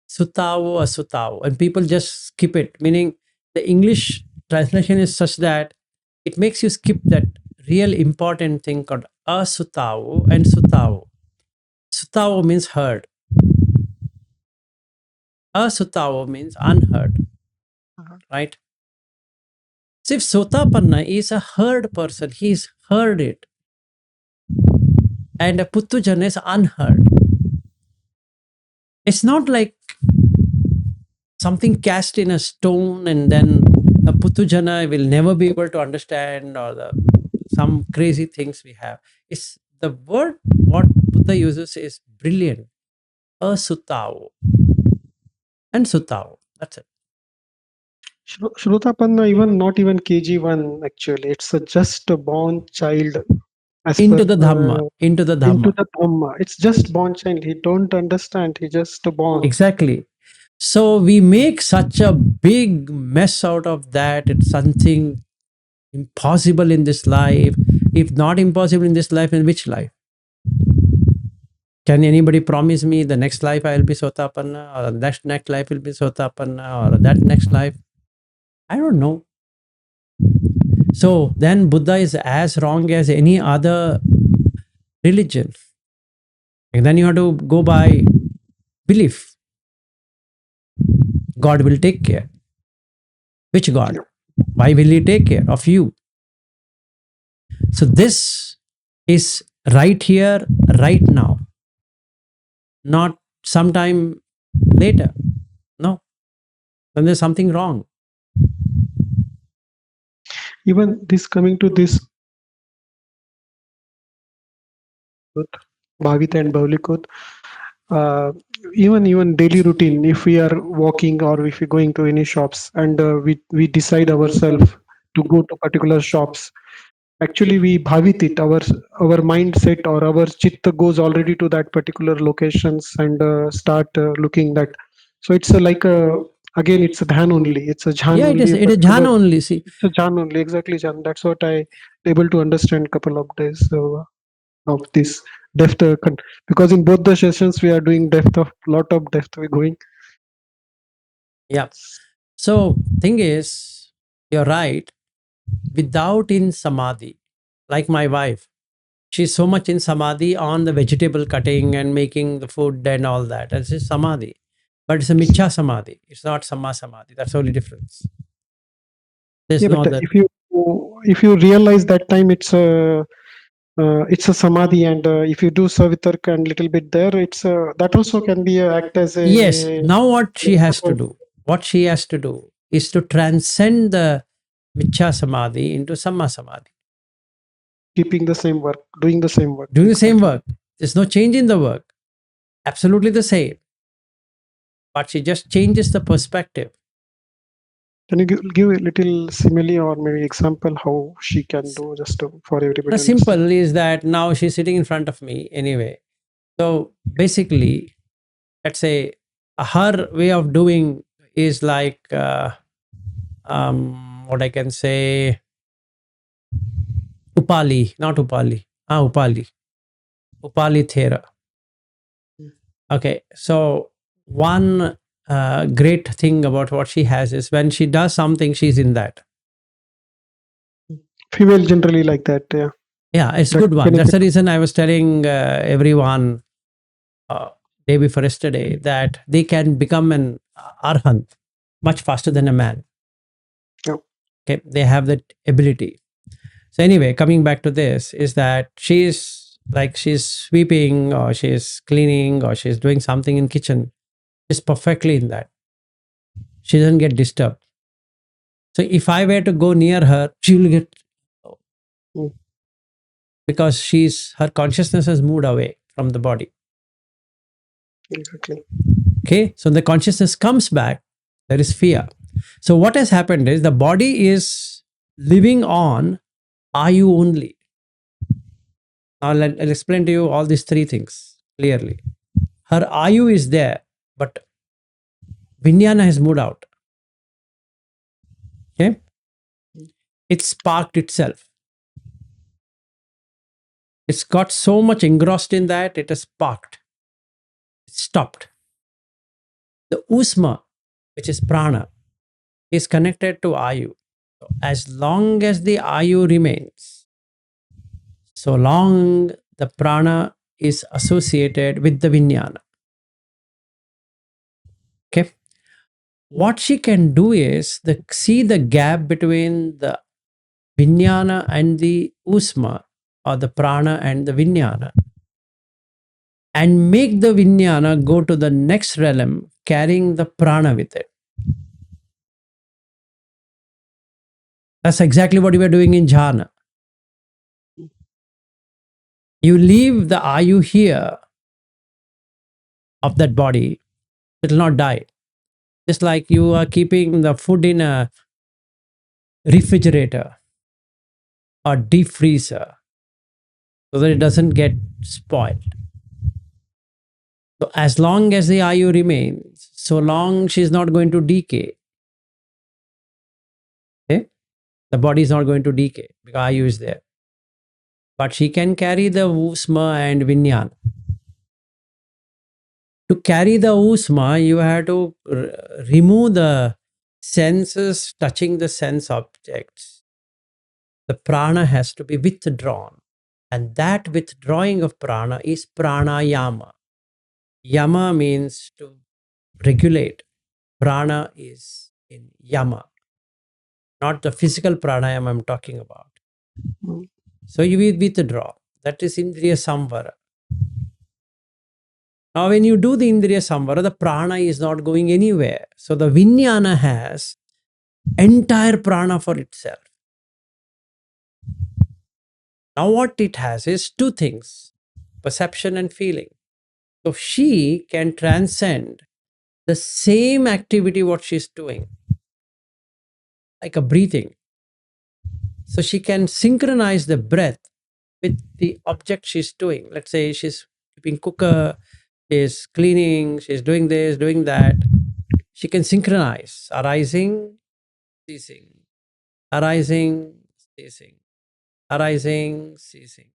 sutao, asutao, and people just skip it. Meaning, the English translation is such that it makes you skip that real important thing called asutao and sutao. Sutao means heard. Asutao means unheard, right? So if Sotapanna is a heard person, he's heard it, and a Puttujana is unheard. It's not like something cast in a stone and then a Puttujana will never be able to understand, or some crazy things we have. It's the word what Buddha uses is brilliant. Asutao and Sutao. That's it. Shrotapanna, even not even KG1 actually. It's just a born child as Into per the Dhamma. Into the into Dhamma. the Dhamma. It's just born child. He don't understand. He just born. Exactly. So we make such a big mess out of that. It's something impossible in this life. If not impossible in this life, in which life? Can anybody promise me the next life I will be Sotapanna, or next life will be Sotapanna, or that next life? I don't know. So then Buddha is as wrong as any other religion. And then you have to go by belief. God will take care. Which God? Why will He take care of you? So this is right here, right now, not sometime later. No, then there's something wrong. Even this coming to this Bhavita and Baulikut, even daily routine, if we are walking or if we're going to any shops and we decide ourselves to go to particular shops, actually we bhavit it, our mindset or our chitta goes already to that particular locations and start looking that. So it's like a, again it's a dhan only, it's a jhan Yeah, only, a it is particular, jhana only. See, it's a jhan only, exactly jhan. That's what I able to understand couple of days of this depth because in both the sessions we are doing depth of lot of depth we're going. yeah. So thing is, you're right. Without in samadhi, like my wife, she's so much in samadhi on the vegetable cutting and making the food and all that. That's just samadhi. But it's a michha samadhi. It's not samma samadhi. That's the only difference. There's Yeah, no but other. if you realize that time it's a samadhi, and if you do savitark and little bit there, it's that also can be act as Yes. a Now what she has to do? What she has to do is to transcend the michha samadhi into samma samadhi. keeping the same work, doing the same work. Doing the same Exactly. work. There's no change in the work. Absolutely the same. But she just changes the perspective. Can you give a little simile or maybe example how she can do just for everybody The to understand? simple is that now she's sitting in front of me anyway. So basically, let's say her way of doing is like what I can say, Upali, not Upali. Upali Thera. Okay, so one great thing about what she has is when she does something, she's in that. Female generally like that. Yeah. Yeah, it's a That good one. That's the reason I was telling everyone day before yesterday that they can become an arhant much faster than a man. Yeah. Okay, they have that ability. So anyway, coming back to this is that she's sweeping or she's cleaning or she's doing something in kitchen. She's perfectly in that. She doesn't get disturbed. So if I were to go near her, she will get, Mm. because her consciousness has moved away from the body. Exactly. Okay, so the consciousness comes back, there is fear. So what has happened is the body is living on ayu only. Now I'll explain to you all these three things clearly. Her ayu is there, but Vijnana has moved out. Okay? It sparked itself. It's got so much engrossed in that, it has sparked. It stopped. The usma, which is prana, is connected to ayu. So as long as the ayu remains, so long the prana is associated with the vijnana. Okay. What she can do is see the gap between the vijnana and the usma, or the prana and the vijnana, and make the vijnana go to the next realm carrying the prana with it. That's exactly what we are doing in jhana. You leave the ayu here of that body, it will not die. Just like you are keeping the food in a refrigerator or deep freezer so that it doesn't get spoiled. So as long as the ayu remains, so long she is not going to decay. Okay? The body is not going to decay because ayu is there. But she can carry the usma and vijnana. To carry the usma, you have to remove the senses touching the sense objects. The prana has to be withdrawn. And that withdrawing of prana is pranayama. Yama means to regulate. Prana is in yama, not the physical pranayama I'm talking about. So you withdraw. That is indriya samvara. Now, when you do the indriya samvara, the prana is not going anywhere. So the vijnana has entire prana for itself. Now, what it has is two things: perception and feeling. So she can transcend the same activity what she's doing, like a breathing. So she can synchronize the breath with the object she's doing. Let's say she's keeping cooker, she's cleaning, she's doing this, doing that. She can synchronize arising, ceasing, arising, ceasing, arising, ceasing.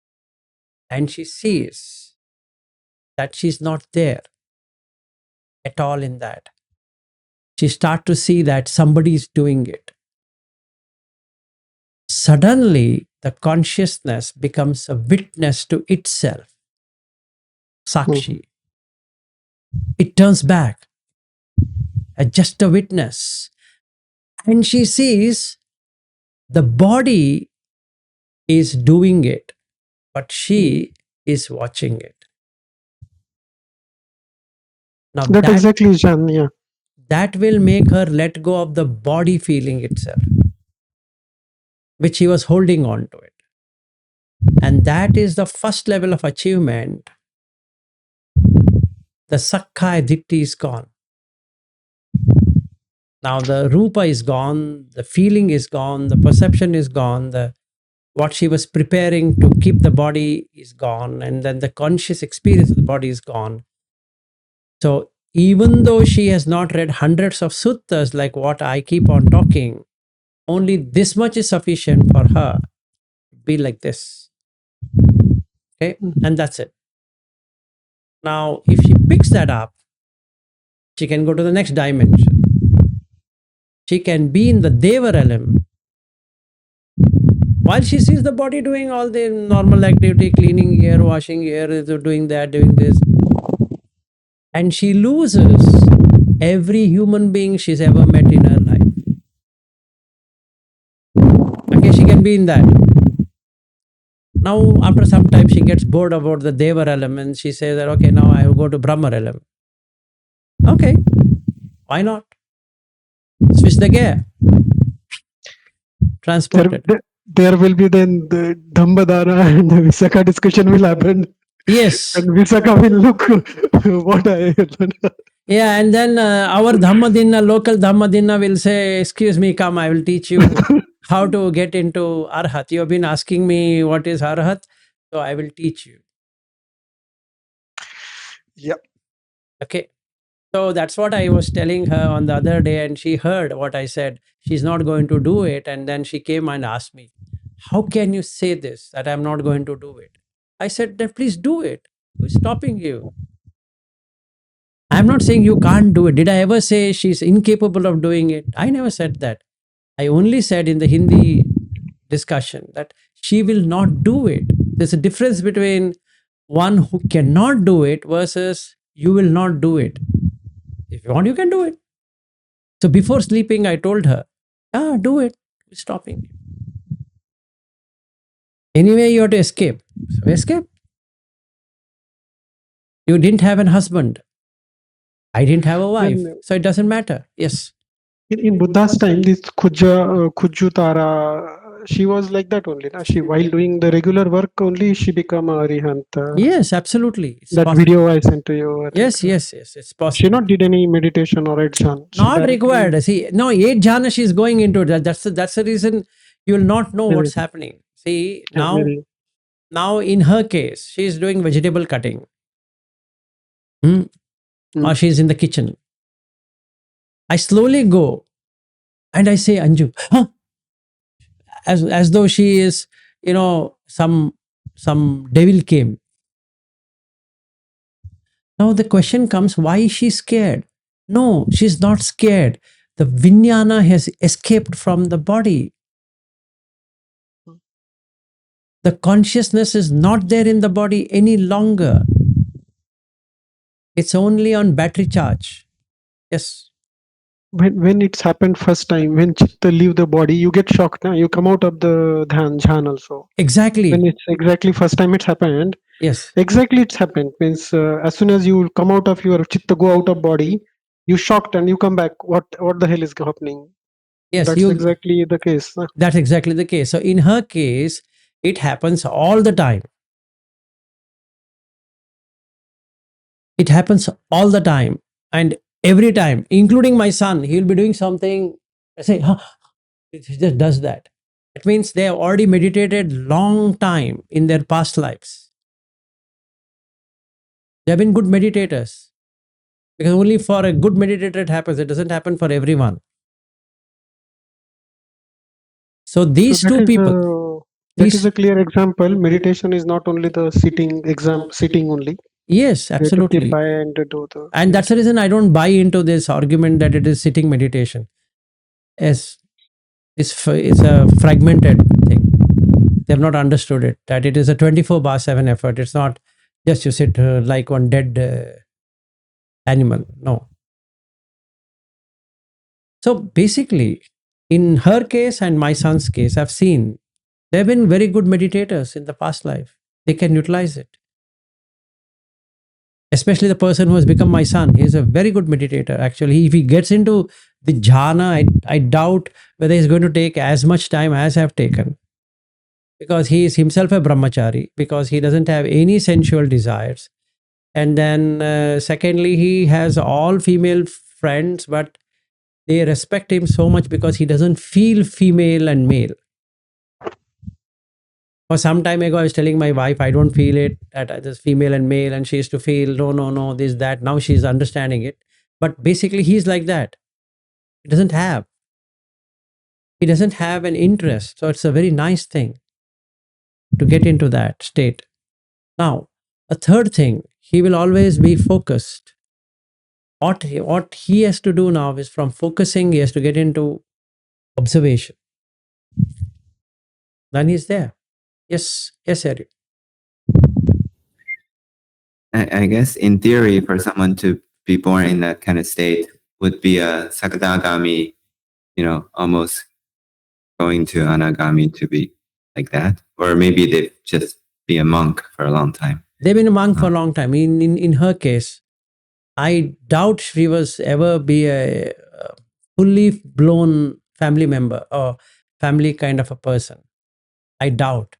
And she sees that she's not there at all in that. She starts to see that somebody is doing it. Suddenly, the consciousness becomes a witness to itself. Sakshi. It turns back as just a witness. And she sees the body is doing it, but she is watching it. Now That exactly, Jan. Yeah. that will make her let go of the body feeling itself, which she was holding on to it. And that is the first level of achievement. The Sakkaya Ditti is gone. Now the Rupa is gone, the feeling is gone, the perception is gone, what she was preparing to keep the body is gone, and then the conscious experience of the body is gone. So even though she has not read hundreds of suttas like what I keep on talking, only this much is sufficient for her to be like this. Okay, and that's it. Now, if she picks that up, she can go to the next dimension. She can be in the Deva realm while she sees the body doing all the normal activity, cleaning here, washing here, doing that, doing this. And she loses every human being she's ever met in her life. Okay, she can be in that. Now, after some time, she gets bored about the Deva realm and she says that, okay, now I will go to Brahma realm. Okay, why not? Switch the gear. Transported. There will be then the Dhammadana and the Visakha discussion will happen. Yes. And Visakha will look what I Yeah, and then our Dhammadinna, local Dhammadinna will say, excuse me, come, I will teach you how to get into Arhat. You have been asking me what is Arhat, so I will teach you. Yep. Okay. So that's what I was telling her on the other day, and she heard what I said. She's not going to do it. And then she came and asked me, how can you say this, that I'm not going to do it? I said, then please do it. Who's stopping you? I'm not saying you can't do it. Did I ever say she's incapable of doing it? I never said that. I only said in the Hindi discussion that she will not do it. There's a difference between one who cannot do it versus you will not do it. If you want, you can do it. So before sleeping, I told her, do it. Who's stopping you? Anyway, you have to escape. So escape. You didn't have an husband. I didn't have a wife. Then, So it doesn't matter. Yes. in Buddha's time, this Kujutara, she was like that only. Na? She, while doing the regular work only, she become a arihant. Yes, absolutely. It's That possible. video I sent to you. I Yes, think. yes, yes. It's She possible. not did any meditation or jhanā. She Not directly- required. See, no, 8 jhana she's going into that. That's the reason you will not know what's happening. See, Yeah, now, maybe. now in her case, she's doing vegetable cutting. Hmm? Or she's in the kitchen. I slowly go and I say, Anju, huh? As though she is, some devil came. Now the question comes, why is she scared? No, she's not scared. The vijnana has escaped from the body. The consciousness is not there in the body any longer. It's only on battery charge. Yes. When it's happened first time, when chitta leave the body, you get shocked. Na? You come out of the jhana also. Exactly. When it's exactly first time it's happened, Yes. exactly it's happened. Means as soon as you come out of your chitta, go out of body, you shocked and you come back. What the hell is happening? Yes. That's exactly the case. Na? That's exactly the case. So in her case, it happens all the time. It happens all the time. And every time, including my son, he'll be doing something. I say, huh, he just does that. It means they have already meditated long time in their past lives. They have been good meditators. Because only for a good meditator it happens. It doesn't happen for everyone. So these So two people. that is a clear example. Meditation is not only the sitting only. Yes, You have to absolutely. keep by and do the. And that's the reason I don't buy into this argument that it is sitting meditation. Yes, it's a fragmented thing. They have not understood it, that it is a 24/7 effort. It's not just you sit like one dead animal. No. So basically, in her case and my son's case, I've seen they've been very good meditators in the past life. They can utilize it. Especially the person who has become my son. He's a very good meditator. Actually, if he gets into the jhana, I doubt whether he's going to take as much time as I've taken. Because he is himself a brahmachari, because he doesn't have any sensual desires. And then secondly, he has all female friends, but they respect him so much because he doesn't feel female and male. For some time ago, I was telling my wife, I don't feel it, that this female and male, and she used to feel, no, this, that. Now she's understanding it. But basically, he's like that. He doesn't have an interest. So it's a very nice thing to get into that state. Now, a third thing, he will always be focused. What he has to do now is, from focusing, he has to get into observation. Then he's there. Yes, Eric. I guess in theory, for someone to be born in that kind of state would be a sakadagami, almost going to anagami to be like that. Or maybe they'd just be a monk for a long time. They've been a monk for a long time. In her case, I doubt she was ever be a fully blown family member or family kind of a person. I doubt.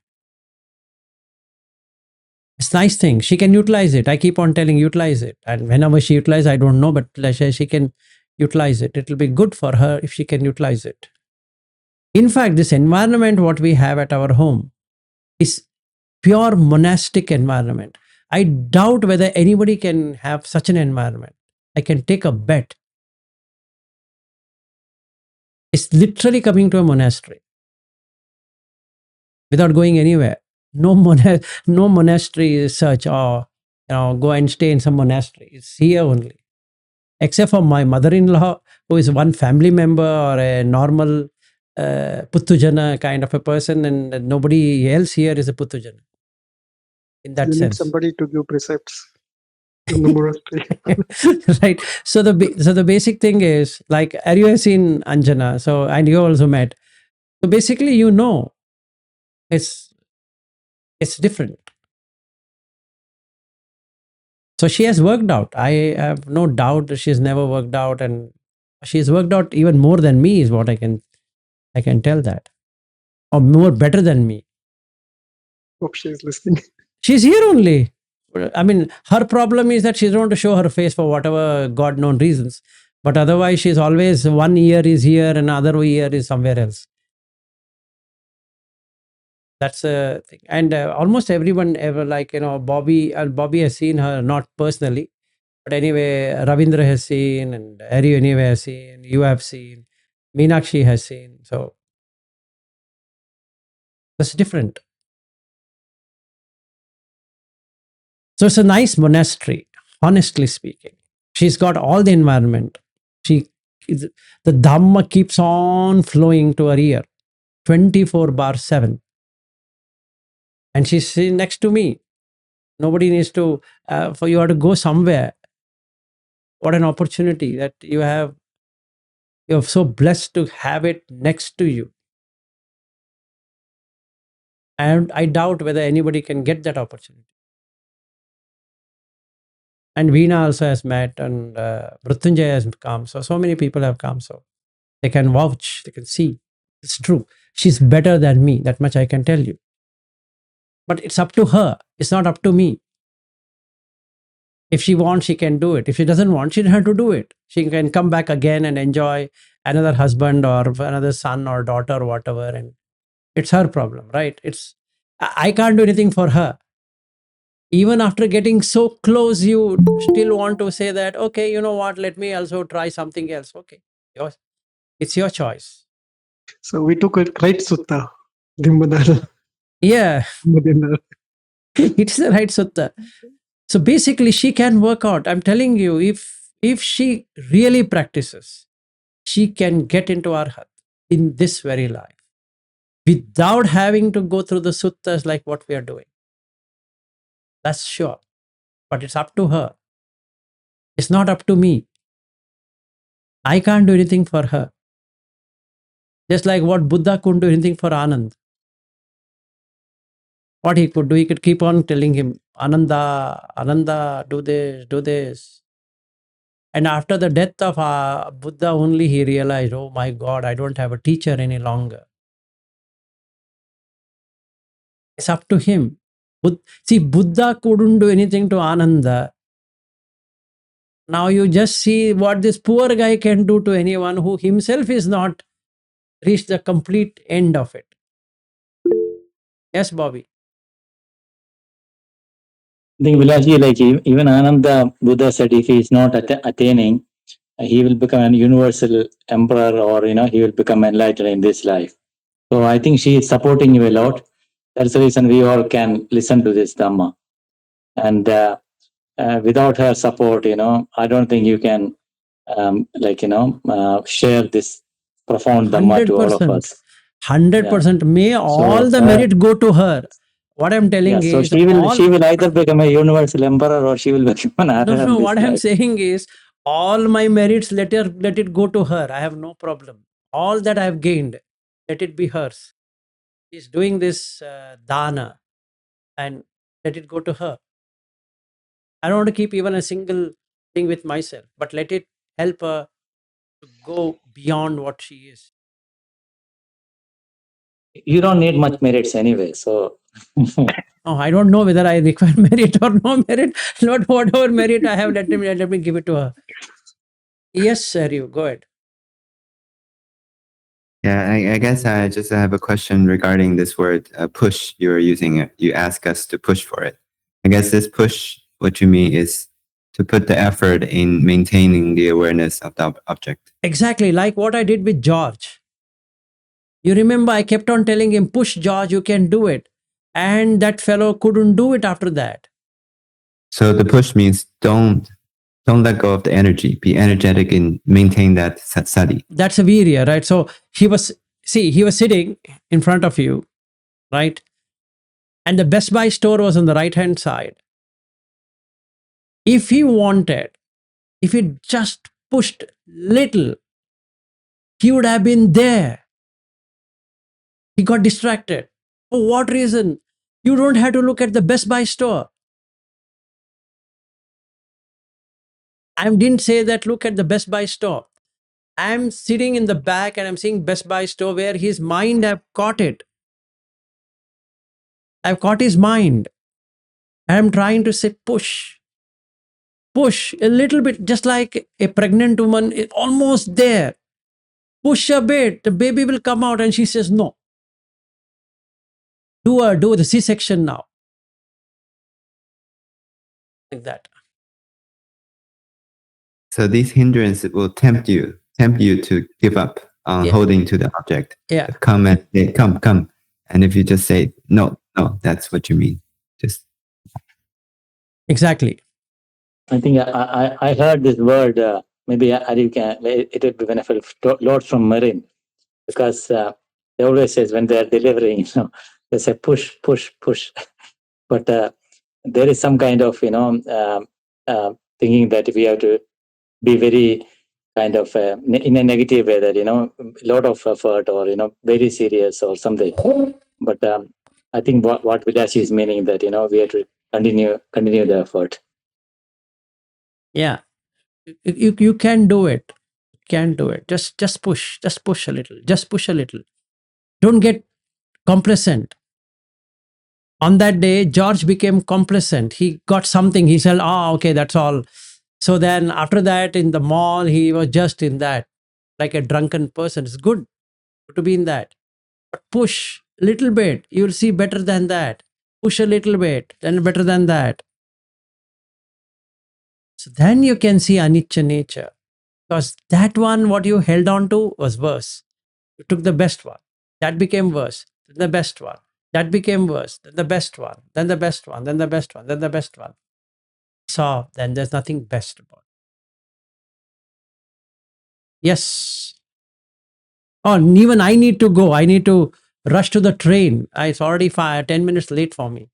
It's a nice thing. She can utilize it. I keep on telling, utilize it. And whenever she utilizes, I don't know, but let's say she can utilize it. It will be good for her if she can utilize it. In fact, this environment, what we have at our home, is pure monastic environment. I doubt whether anybody can have such an environment. I can take a bet. It's literally coming to a monastery without going anywhere. No no monastery search or go and stay in some monastery. It's here only. Except for my mother-in-law, who is one family member or a normal Puttujana kind of a person, and nobody else here is a Puttujana. In that You need sense. somebody to give precepts in the monastery. Right. So the basic thing is, like, Aryu has seen Anjana, so, and you also met. So basically, it's different. So she has worked out. I have no doubt that she's never worked out, and she's worked out even more than me, is what I can tell that, or more better than me. Hope she is listening. She's here only. I mean, her problem is that she doesn't want to show her face for whatever God known reasons. But otherwise, she's always, one ear is here and other ear is somewhere else. That's a thing. And almost everyone ever, like, Bobby has seen her, not personally. But anyway, Ravindra has seen, and Ari anyway has seen, you have seen, Meenakshi has seen. So that's different. So it's a nice monastery, honestly speaking. She's got all the environment. The Dhamma keeps on flowing to her ear, 24/7. And she's sitting next to me. Nobody needs to, for you to go somewhere. What an opportunity that you have. You're so blessed to have it next to you. And I doubt whether anybody can get that opportunity. And Veena also has met, and Mrutyunjay has come. So many people have come. So they can vouch, they can see. It's true. She's better than me. That much I can tell you. But it's up to her. It's not up to me. If she wants, she can do it. If she doesn't want, she doesn't have to do it. She can come back again and enjoy another husband or another son or daughter or whatever. And it's her problem, right? I can't do anything for her. Even after getting so close, you still want to say that, okay, you know what, let me also try something else. Okay, it's your choice. So we took a right sutta. Dimmadara. Yeah, Madinara. it's the right sutta. So basically, she can work out. I'm telling you, if she really practices, she can get into Arhat in this very life without having to go through the suttas like what we are doing. That's sure. But it's up to her. It's not up to me. I can't do anything for her. Just like what Buddha couldn't do anything for Anand. What he could do, he could keep on telling him, Ananda, Ananda, do this, do this. And after the death of Buddha, only he realized, oh my God, I don't have a teacher any longer. It's up to him. See, Buddha couldn't do anything to Ananda. Now you just see what this poor guy can do to anyone who himself is not reached the complete end of it. Yes, Bobby. I think Vilaji, like even Ananda, Buddha said, if he is not attaining, he will become an universal emperor, or he will become enlightened in this life. So I think she is supporting you a lot. That's the reason we all can listen to this Dhamma. And without her support, I don't think you can, share this profound Dhamma to all of 100%. us. 100%. May all the merit go to her. What I'm telling so is, she will either become a universal emperor or she will become an arhat. No. What I'm saying is, all my merits, let it go to her. I have no problem. All that I have gained, let it be hers. She's doing this dana, and let it go to her. I don't want to keep even a single thing with myself, but let it help her to go beyond what she is. You don't need much merits anyway, so. Oh, I don't know whether I require merit or no merit. Not whatever merit I have, let me give it to her. Yes, sir, you go ahead. Yeah, I guess I just have a question regarding this word push you are using. You ask us to push for it. I guess this push, what you mean is to put the effort in maintaining the awareness of the object. Exactly like what I did with George. You remember I kept on telling him, push George, you can do it. And that fellow couldn't do it after that. So the push means don't let go of the energy. Be energetic and maintain that sati. That's a virya, right? So he was sitting in front of you, right? And the Best Buy store was on the right hand side. If he just pushed little, he would have been there. He got distracted. For what reason? You don't have to look at the Best Buy store. I didn't say that look at the Best Buy store. I'm sitting in the back and I'm seeing Best Buy store where his mind have caught it. I've caught his mind. I'm trying to say push a little bit, just like a pregnant woman is almost there. Push a bit, the baby will come out, and she says no. Do the C-section now. Like that. So these hindrances will tempt you to give up on holding to the object. Yeah. Come and say, come. And if you just say, no, that's what you mean. Just. Exactly. I think I heard this word, maybe Ari can, it would be beneficial, Lord from Marine, because they always says when they're delivering, they say push. But there is some kind of, thinking that we have to be very kind of in a negative way, that, a lot of effort or, very serious or something. But I think what Vidashi is meaning that, we have to continue the effort. Yeah. You can do it. Can do it. Just push a little. Just push a little. Don't get complacent. On that day, George became complacent. He got something. He said, okay, that's all. So then after that, in the mall, he was just in that, like a drunken person. It's good to be in that. But push a little bit. You'll see better than that. Push a little bit, then better than that. So then you can see anicca nature. Because that one, what you held on to was worse. You took the best one. That became worse. Then the best one. That became worse. Then the best one. Then the best one. Then the best one. Then the best one. So then there's nothing best about it. Yes. Oh, and even I need to go. I need to rush to the train. It's already 10 minutes late for me.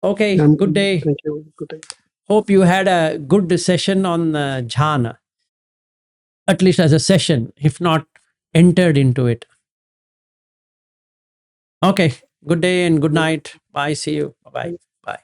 Okay, good day. Thank you. Good day. Hope you had a good session on jhana, at least as a session, if not entered into it. Okay, good day and good night. Bye. See you. Bye. Bye.